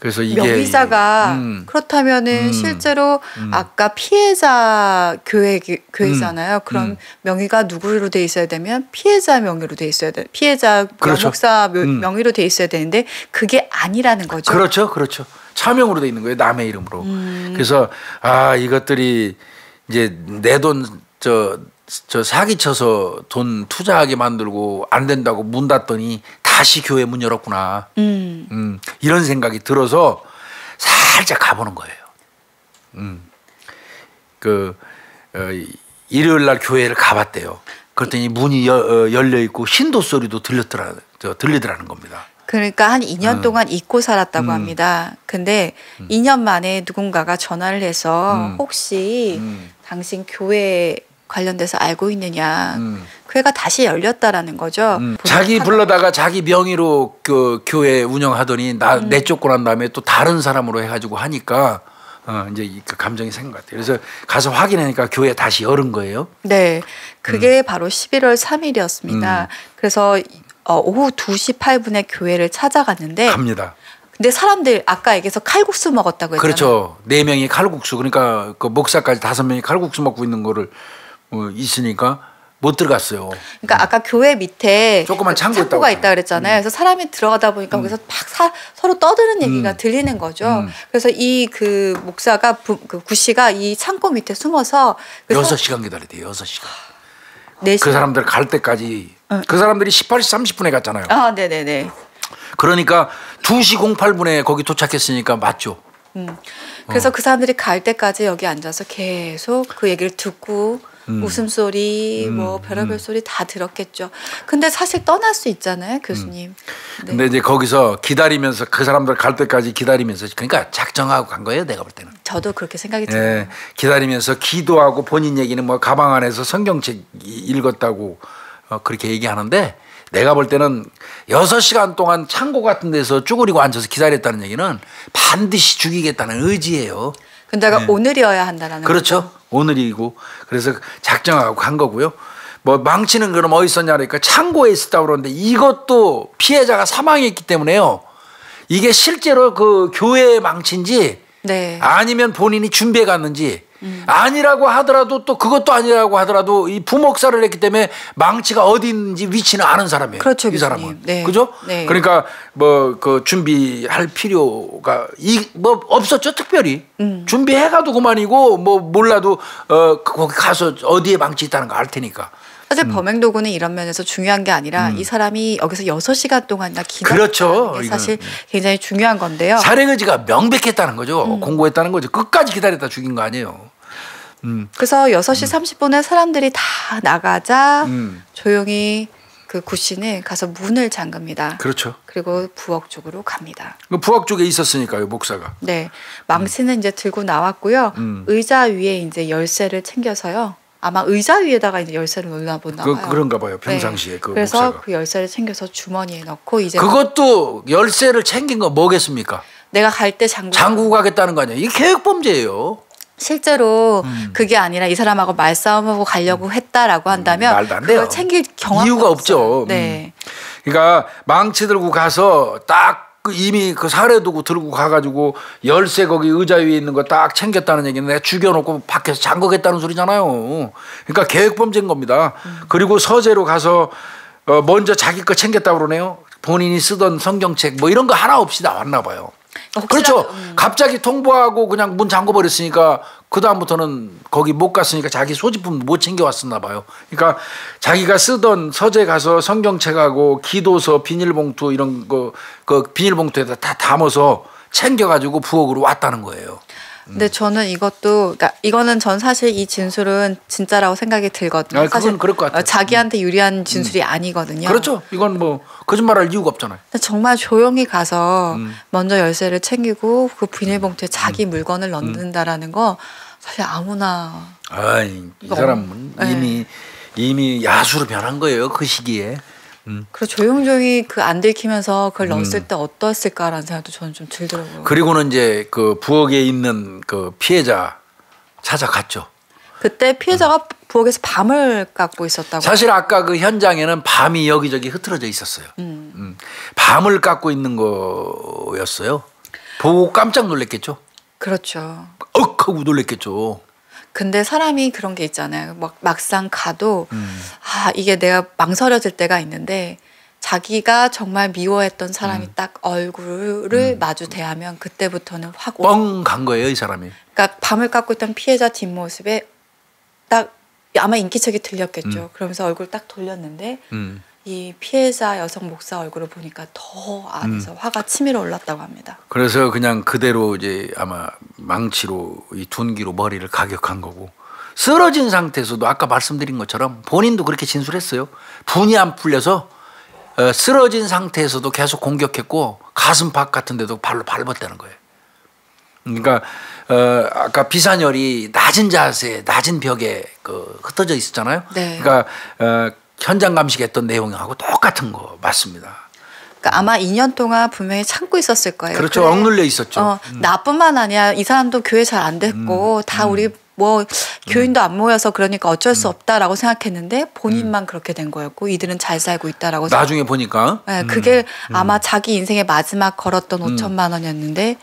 그래서 이게 명의자가 그렇다면은 실제로 아까 피해자 교회잖아요. 그럼 명의가 누구로 돼 있어야 되면 피해자 명의로 돼 있어야 돼. 피해자 그렇죠. 목사 명의로 돼 있어야 되는데 그게 아니라는 거죠. 그렇죠, 그렇죠. 차명으로 돼 있는 거예요, 남의 이름으로. 그래서 이것들이 이제 내 돈 저 사기쳐서 돈 투자하게 만들고 안 된다고 문 닫더니 다시 교회 문 열었구나. 이런 생각이 들어서 살짝 가보는 거예요. 일요일 날 교회를 가봤대요. 그랬더니 문이 열려 있고 신도 소리도 들리더라는 겁니다. 그러니까 한 2년 동안 잊고 살았다고 합니다. 근데 2년 만에 누군가가 전화를 해서 혹시 당신 교회 관련돼서 알고 있느냐. 교회가 다시 열렸다라는 거죠. 자기 불러다가 자기 명의로 그 교회 운영하더니 내쫓고 난 다음에 또 다른 사람으로 해가지고 하니까 이제 그 감정이 생긴 것 같아요. 그래서 가서 확인하니까 교회 다시 열은 거예요. 네. 그게 바로 11월 3일이었습니다. 그래서 오후 2시 8분에 교회를 찾아갔는데 갑니다. 근데 사람들 아까 얘기해서 칼국수 먹었다고 했잖아요. 그렇죠. 4명이 칼국수. 그러니까 그 목사까지 5명이 칼국수 먹고 있는 거를 있으니까 못 들어갔어요. 그러니까 아까 교회 밑에 조그만 창고가 있다 그랬잖아요. 그래서 사람이 들어가다 보니까 거기서 막 서로 떠드는 얘기가 들리는 거죠. 그래서 이 그 목사가 그 구씨가 이 창고 밑에 숨어서 6시간 기다렸대요. 6시간. 네 그 사람들 갈 때까지 그 사람들이 18시 30분에 갔잖아요. 아, 네네네. 그러니까 2시 08분에 거기 도착했으니까 맞죠. 그래서 그 사람들이 갈 때까지 여기 앉아서 계속 그 얘기를 듣고 웃음소리 뭐 별의별 소리 다 들었겠죠. 근데 사실 떠날 수 있잖아요, 교수님. 네. 근데 이제 거기서 기다리면서 그 사람들 갈 때까지 기다리면서 그러니까 작정하고 간 거예요, 내가 볼 때는. 저도 그렇게 생각이 들어요. 네, 기다리면서 기도하고 본인 얘기는 뭐 가방 안에서 성경책 읽었다고 그렇게 얘기하는데 내가 볼 때는 6시간 동안 창고 같은 데서 쭈그리고 앉아서 기다렸다는 얘기는 반드시 죽이겠다는 의지예요. 근데 내가 오늘이어야 한다라는 그렇죠. 거죠. 오늘이고 그래서 작정하고 간 거고요. 뭐 망치는 그럼 어디 있었냐 그러니까 창고에 있었다고 그러는데 이것도 피해자가 사망했기 때문에요. 이게 실제로 그 교회의 망치인지 네. 아니면 본인이 준비해 갔는지 아니라고 하더라도 또 그것도 아니라고 하더라도 이 부목사를 했기 때문에 망치가 어디 있는지 위치는 아는 사람이에요. 그렇죠, 이 사람은. 네. 그죠? 네. 그러니까 뭐 그 준비할 필요가 뭐 없었죠, 특별히. 준비해 가도 그만이고 뭐 몰라도 거기 가서 어디에 망치 있다는 거 알 테니까. 사실 범행 도구는 이런 면에서 중요한 게 아니라 이 사람이 여기서 6시간 동안이나 기다렸다는 그렇죠. 게 사실 굉장히 중요한 건데요. 살해 의지가 명백했다는 거죠. 공고했다는 거죠. 끝까지 기다렸다 죽인 거 아니에요. 그래서 6시 30분에 사람들이 다 나가자 조용히 그 구씨는 가서 문을 잠급니다. 그렇죠. 그리고 부엌 쪽으로 갑니다. 부엌 쪽에 있었으니까요, 목사가. 네, 망치는 이제 들고 나왔고요. 의자 위에 이제 열쇠를 챙겨서요. 아마 의자 위에다가 이제 열쇠를 놓나 보나 봐요. 그런가 봐요. 평상시에 네. 그 그래서 목사가. 그 열쇠를 챙겨서 주머니에 넣고 이제 그것도 열쇠를 챙긴 거 뭐겠습니까? 내가 갈 때 잠그고 가겠다는 거 아니에요. 이게 계획 범죄예요. 실제로 그게 아니라 이 사람하고 말싸움하고 가려고 했다라고 한다면 말도 안 돼요. 그걸 챙길 경우가 이유가 없어요. 없죠. 네. 그러니까 망치 들고 가서 딱 이미 그 살해도구 들고 가가지고 열쇠 거기 의자 위에 있는 거 딱 챙겼다는 얘기는 내가 죽여놓고 밖에서 잠그겠다는 소리잖아요. 그러니까 계획 범죄인 겁니다. 그리고 서재로 가서 먼저 자기 거 챙겼다고 그러네요. 본인이 쓰던 성경책 뭐 이런 거 하나 없이 나왔나 봐요. 그렇죠. 갑자기 통보하고 그냥 문 잠궈 버렸으니까 그 다음부터는 거기 못 갔으니까 자기 소지품 못 챙겨왔었나 봐요. 그러니까 자기가 쓰던 서재 가서 성경책하고 기도서 비닐봉투 이런 거 그 비닐봉투에다 다 담아서 챙겨가지고 부엌으로 왔다는 거예요. 근데 저는 이것도 그러니까 이거는 전 사실 이 진술은 진짜라고 생각이 들거든요. 그건 사실 그럴 것 같아요. 자기한테 유리한 진술이 아니거든요. 그렇죠. 이건 뭐 거짓말할 이유가 없잖아요. 근데 정말 조용히 가서 먼저 열쇠를 챙기고 그 비닐봉투에 자기 물건을 넣는다라는 거 사실 아무나. 아이, 이 사람은 네. 이미 야수로 변한 거예요. 그 시기에. 그리고 조용조용히 그 안 들키면서 그걸 넣었을 때 어떠했을까라는 생각도 저는 좀 들더라고요. 그리고는 이제 그 부엌에 있는 그 피해자 찾아갔죠. 그때 피해자가 부엌에서 밤을 깎고 있었다고. 사실 아까 그 현장에는 밤이 여기저기 흐트러져 있었어요. 밤을 깎고 있는 거였어요. 보고 깜짝 놀랐겠죠. 그렇죠. 하고 놀랐겠죠. 근데 사람이 그런 게 있잖아요. 막상 가도 이게 내가 망설여질 때가 있는데 자기가 정말 미워했던 사람이 딱 얼굴을 마주 대하면 그때부터는 확 뻥 간 거예요, 이 사람이. 그러니까 밤을 깎고 있던 피해자 뒷모습에 딱 아마 인기척이 들렸겠죠. 그러면서 얼굴 딱 돌렸는데 이 피해자 여성 목사 얼굴을 보니까 더 안에서 화가 치밀어 올랐다고 합니다. 그래서 그냥 그대로 이제 아마 망치로 이 둔기로 머리를 가격한 거고 쓰러진 상태에서도 아까 말씀드린 것처럼 본인도 그렇게 진술했어요. 분이 안 풀려서 쓰러진 상태에서도 계속 공격했고 가슴팍 같은 데도 발로 밟았다는 거예요. 그러니까 아까 비산혈이 낮은 자세, 낮은 벽에 흩어져 있었잖아요. 네. 그러니까 현장 감식했던 내용하고 똑같은 거 맞습니다. 그러니까 아마 2년 동안 분명히 참고 있었을 거예요. 그렇죠. 그래. 억눌려 있었죠. 나뿐만 아니야. 이 사람도 교회 잘 안 됐고 다 우리 뭐 교인도 안 모여서 그러니까 어쩔 수 없다라고 생각했는데 본인만 그렇게 된 거였고 이들은 잘 살고 있다라고. 나중에 보니까. 네, 그게 아마 자기 인생의 마지막 걸었던 5천만 원이었는데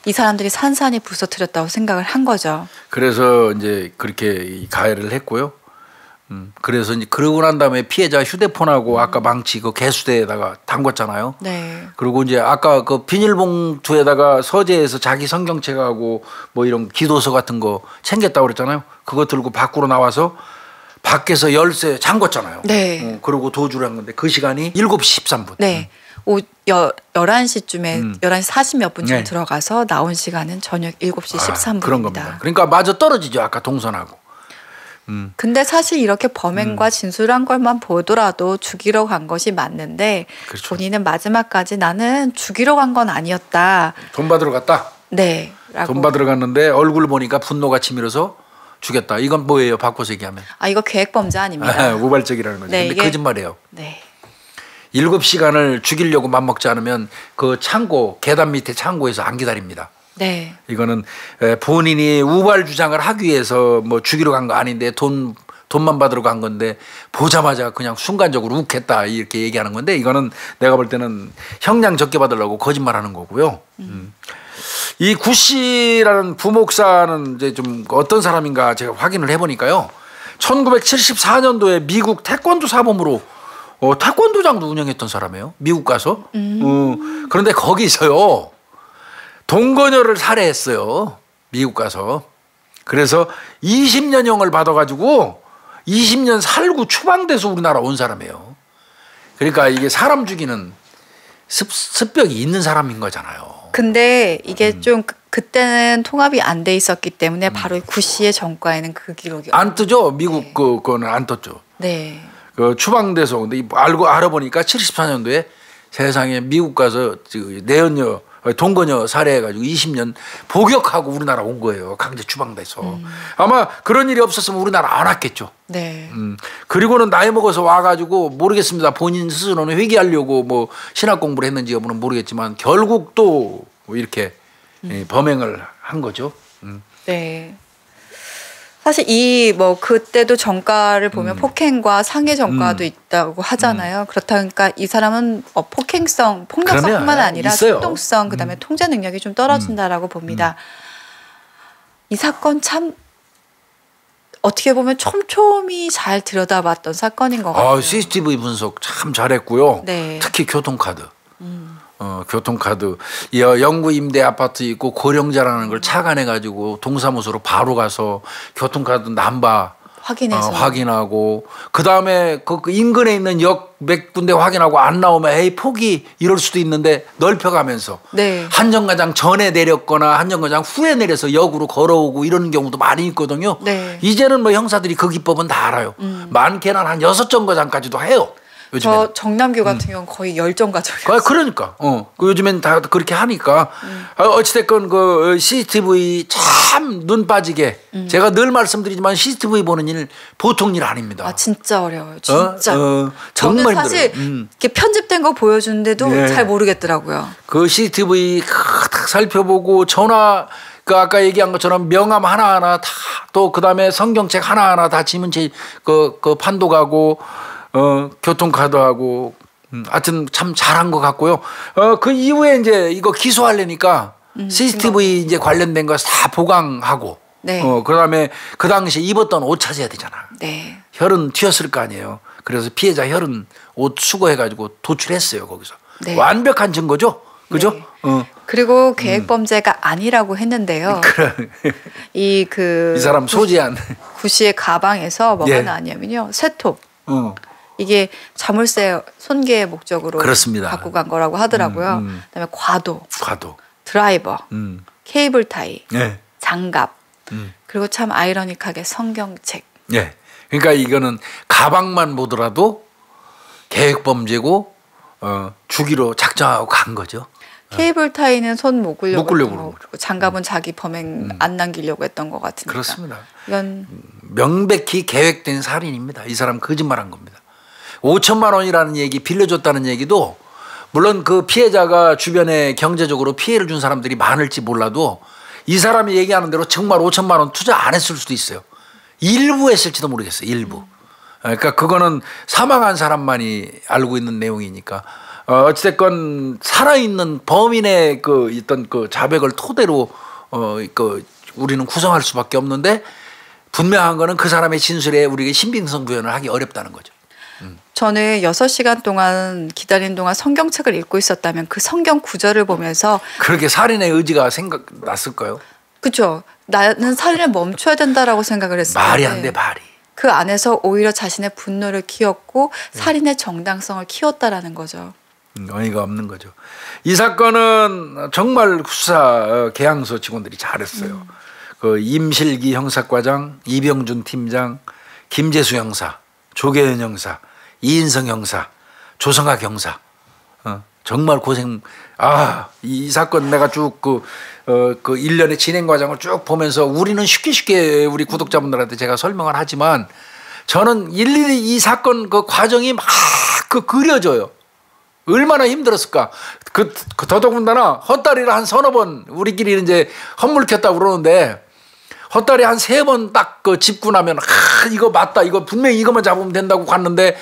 이 사람들이 산산이 부서뜨렸다고 생각을 한 거죠. 그래서 이제 그렇게 가해를 했고요. 그래서 이제 그러고 난 다음에 피해자 휴대폰하고 아까 망치 그 개수대에다가 담궜잖아요. 네. 그리고 이제 아까 그 비닐봉투에다가 서재에서 자기 성경책하고 뭐 이런 기도서 같은 거 챙겼다고 그랬잖아요. 그거 들고 밖으로 나와서 밖에서 열쇠 잠궜잖아요. 네. 그러고 도주를 한 건데 그 시간이 7시 13분. 네. 11시쯤에 11시 40 몇 분쯤 네. 들어가서 나온 시간은 저녁 7시 13분입니다. 그런 겁니다. 그러니까 마저 떨어지죠. 아까 동선하고. 근데 사실 이렇게 범행과 진술한 것만 보더라도 죽이러 간 것이 맞는데 그렇죠. 본인은 마지막까지 나는 죽이러 간 건 아니었다. 돈 받으러 갔다. 네. 라고. 돈 받으러 갔는데 얼굴 보니까 분노가 치밀어서 죽였다. 이건 뭐예요? 바꿔서 얘기하면. 아, 이거 계획범죄 아닙니다. 우발적이라는 거죠. 네, 근데 이게- 거짓말이에요. 네. 7시간을 죽이려고 맘먹지 않으면 그 창고 계단 밑에 창고에서 안 기다립니다. 네. 이거는 본인이 우발 주장을 하기 위해서 뭐 죽이러 간 거 아닌데 돈만 받으러 간 건데 보자마자 그냥 순간적으로 욱했다 이렇게 얘기하는 건데 이거는 내가 볼 때는 형량 적게 받으려고 거짓말하는 거고요. 이 구씨라는 부목사는 이제 좀 어떤 사람인가 제가 확인을 해보니까요. 1974년도에 미국 태권도 사범으로 태권도장도 운영했던 사람이에요. 미국 가서. 그런데 거기서요. 동거녀를 살해했어요. 미국 가서. 그래서 20년형을 받아가지고 20년 살고 추방돼서 우리나라 온 사람이에요. 그러니까 이게 사람 죽이는 습벽이 있는 사람인 거잖아요. 근데 이게 좀 그때는 통합이 안 돼 있었기 때문에 바로 구 씨의 전과에는 그 기록이 안 뜨죠. 미국 그거는 안 떴죠. 네. 그 추방돼서 근데 알아보니까 74년도에 세상에 미국 가서 내연녀 동거녀 살해해가지고 20년 복역하고 우리나라 온 거예요. 강제 추방돼서. 아마 그런 일이 없었으면 우리나라 안 왔겠죠. 네. 그리고는 나이 먹어서 와가지고 모르겠습니다. 본인 스스로는 회개하려고 뭐 신학 공부를 했는지 여부는 모르겠지만 결국 또 이렇게 범행을 한 거죠. 네. 사실 이 뭐 그때도 전과를 보면 폭행과 상해 전과도 있다고 하잖아요. 그렇다 보니까 이 사람은 폭력성뿐만 그러면 아니라 있어요. 충동성, 그다음에 통제 능력이 좀 떨어진다라고 봅니다. 이 사건 참 어떻게 보면 촘촘히 잘 들여다봤던 사건인 것 같아요. CCTV 분석 참 잘했고요. 네. 특히 교통카드. 교통카드. 영구 임대 아파트 있고 고령자라는 걸 착안해가지고 동사무소로 바로 가서 교통카드 남바 확인해서 확인하고 그 다음에 그 인근에 있는 역 몇 군데 확인하고 안 나오면 에이 포기 이럴 수도 있는데 넓혀가면서 네. 한정거장 전에 내렸거나 한정거장 후에 내려서 역으로 걸어오고 이런 경우도 많이 있거든요. 네. 이제는 뭐 형사들이 그 기법은 다 알아요. 많게는 한 6정거장까지도 해요. 요즘에는. 저 정남규 같은 경우는 거의 10정가정이었어요. 그러니까 그 요즘엔 다 그렇게 하니까 어찌됐건 그 CCTV 참 눈 빠지게 제가 늘 말씀드리지만 CCTV 보는 일 보통 일 아닙니다. 아 진짜 어려워요. 진짜. 정말 저는 사실 힘들어요. 이렇게 편집된 거 보여주는데도 네. 잘 모르겠더라고요. 그 CCTV 딱 살펴보고 전화 그 아까 얘기한 것처럼 명함 하나하나 다 또 그다음에 성경책 하나하나 다 지문체 그 판독하고 교통카드하고 하여튼 참 잘한 것 같고요. 그 이후에 이제 이거 기소하려니까 CCTV 이제 관련된 거 다 보강하고 네. 그다음에 그 당시에 입었던 옷 찾아야 되잖아. 네. 혈은 튀었을 거 아니에요. 그래서 피해자 혈은 옷 수거해가지고 도출했어요 거기서. 네. 완벽한 증거죠. 그죠? 네. 그리고 계획범죄가 아니라고 했는데요. 이 사람 소지한 구 씨의 가방에서 뭐가 예. 나왔냐면요. 쇠톱. 이게 자물쇠 손괴의 목적으로 그렇습니다. 갖고 간 거라고 하더라고요. 그다음에 과도, 드라이버, 케이블 타이, 네. 장갑, 그리고 참 아이러니하게 성경책. 예. 그러니까 이거는 가방만 보더라도 계획범죄고 죽이로 작정하고 간 거죠. 케이블 타이는 손 못 굴려고 못 굴려고 했던 그런 거고, 장갑은 자기 범행 안 남기려고 했던 것 같으니까. 그렇습니다. 이건 명백히 계획된 살인입니다. 이 사람 거짓말한 겁니다. 5천만 원이라는 얘기 빌려줬다는 얘기도 물론 그 피해자가 주변에 경제적으로 피해를 준 사람들이 많을지 몰라도 이 사람이 얘기하는 대로 정말 5천만 원 투자 안 했을 수도 있어요. 일부 했을지도 모르겠어요. 일부. 그러니까 그거는 사망한 사람만이 알고 있는 내용이니까 어찌됐건 살아있는 범인의 있던 그 자백을 토대로 우리는 구성할 수밖에 없는데 분명한 거는 그 사람의 진술에 우리가 신빙성 부여를 하기 어렵다는 거죠. 저는 6시간 동안 기다린 동안 성경책을 읽고 있었다면 그 성경 구절을 보면서 그렇게 살인의 의지가 생각났을까요? 그렇죠. 나는 살인을 멈춰야 된다라고 생각을 했어요. 말이 안 돼, 말이. 그 안에서 오히려 자신의 분노를 키웠고 살인의 정당성을 키웠다라는 거죠. 어이가 없는 거죠. 이 사건은 정말 수사 계양서 직원들이 잘했어요. 그 임실기 형사과장, 이병준 팀장, 김재수 형사, 조계현 형사, 이인성 형사, 조성학 형사. 정말 고생. 이 사건 내가 쭉 그 일련의 진행 과정을 쭉 보면서 우리는 쉽게 우리 구독자분들한테 제가 설명을 하지만 저는 일일이 이 사건 그 과정이 막 그려져요. 얼마나 힘들었을까. 더더군다나 헛다리를 한 서너 번 우리끼리 이제 헛물켰다고 그러는데 헛다리 한 3번 딱 짚고 나면 이거 맞다. 이거 분명히 이것만 잡으면 된다고 갔는데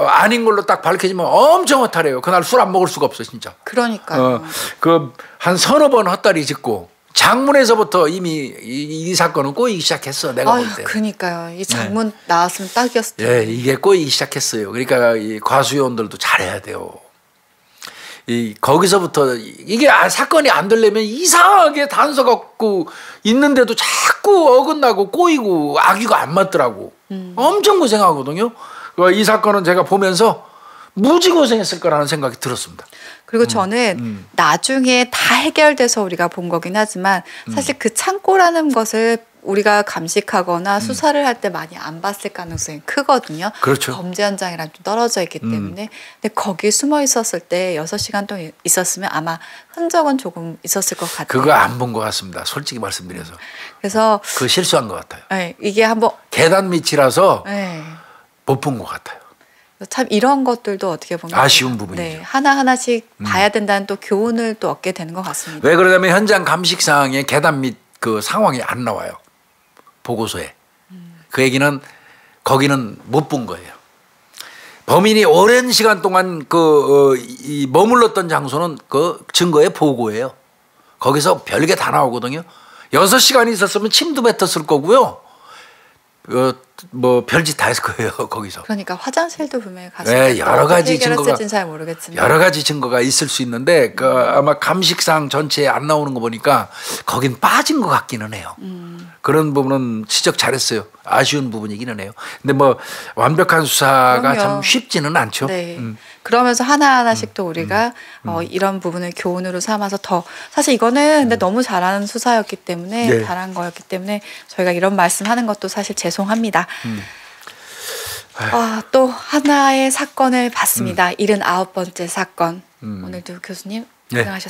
아닌 걸로 딱 밝혀지면 엄청 헛다리예요. 그날 술 안 먹을 수가 없어 진짜. 그러니까요. 한 서너 번 헛다리 짚고 장문에서부터 이미 이 사건은 꼬이기 시작했어. 내가 볼 때. 그러니까요. 이 장문 나왔으면 딱이었을 예, 텐데. 이게 꼬이기 시작했어요. 그러니까 이 과수요원들도 잘해야 돼요. 거기서부터 이게 사건이 안 되려면 이상하게 단서 갖고 있는데도 자꾸 어긋나고 꼬이고 악유가 안 맞더라고. 엄청 고생하거든요. 이 사건은 제가 보면서 무지 고생했을 거라는 생각이 들었습니다. 그리고 저는 나중에 다 해결돼서 우리가 본 거긴 하지만 사실 그 창고라는 것을 우리가 감식하거나 수사를 할 때 많이 안 봤을 가능성이 크거든요. 그렇죠. 범죄 현장이랑 좀 떨어져 있기 때문에. 근데 거기 숨어 있었을 때 6시간 동안 있었으면 아마 흔적은 조금 있었을 것 같아요. 그거 안 본 것 같습니다. 솔직히 말씀드려서. 그래서 그 실수한 것 같아요. 네, 이게 한번 계단 밑이라서 네. 못 본 것 같아요. 참 이런 것들도 어떻게 보면 아쉬운 부분이죠. 네, 하나하나씩 봐야 된다는 또 교훈을 또 얻게 되는 것 같습니다. 왜 그러냐면 현장 감식상에 계단 밑 그 상황이 안 나와요. 보고서에. 그 얘기는 거기는 못 본 거예요. 범인이 오랜 시간 동안 머물렀던 장소는 그 증거의 보고예요. 거기서 별게 다 나오거든요. 6시간이 있었으면 침도 뱉었을 거고요. 뭐 별짓 다 했을 거예요. 거기서. 그러니까 화장실도 분명히 가서 네, 여러 가지 증거가 잘 모르겠지만 여러 가지 증거가 있을 수 있는데 아마 감식상 전체에 안 나오는 거 보니까 거긴 빠진 것 같기는 해요. 그런 부분은 지적 잘했어요. 아쉬운 부분이기는 해요. 근데 뭐 완벽한 수사가 그럼요. 참 쉽지는 않죠. 네. 그러면서 하나하나씩 또 우리가 이런 부분을 교훈으로 삼아서 더 사실 이거는 근데 너무 잘하는 수사였기 때문에 네. 잘한 거였기 때문에 저희가 이런 말씀하는 것도 사실 죄송합니다. 또 하나의 사건을 봤습니다. 79번째 사건. 오늘도 교수님 네. 고생하셨습니다.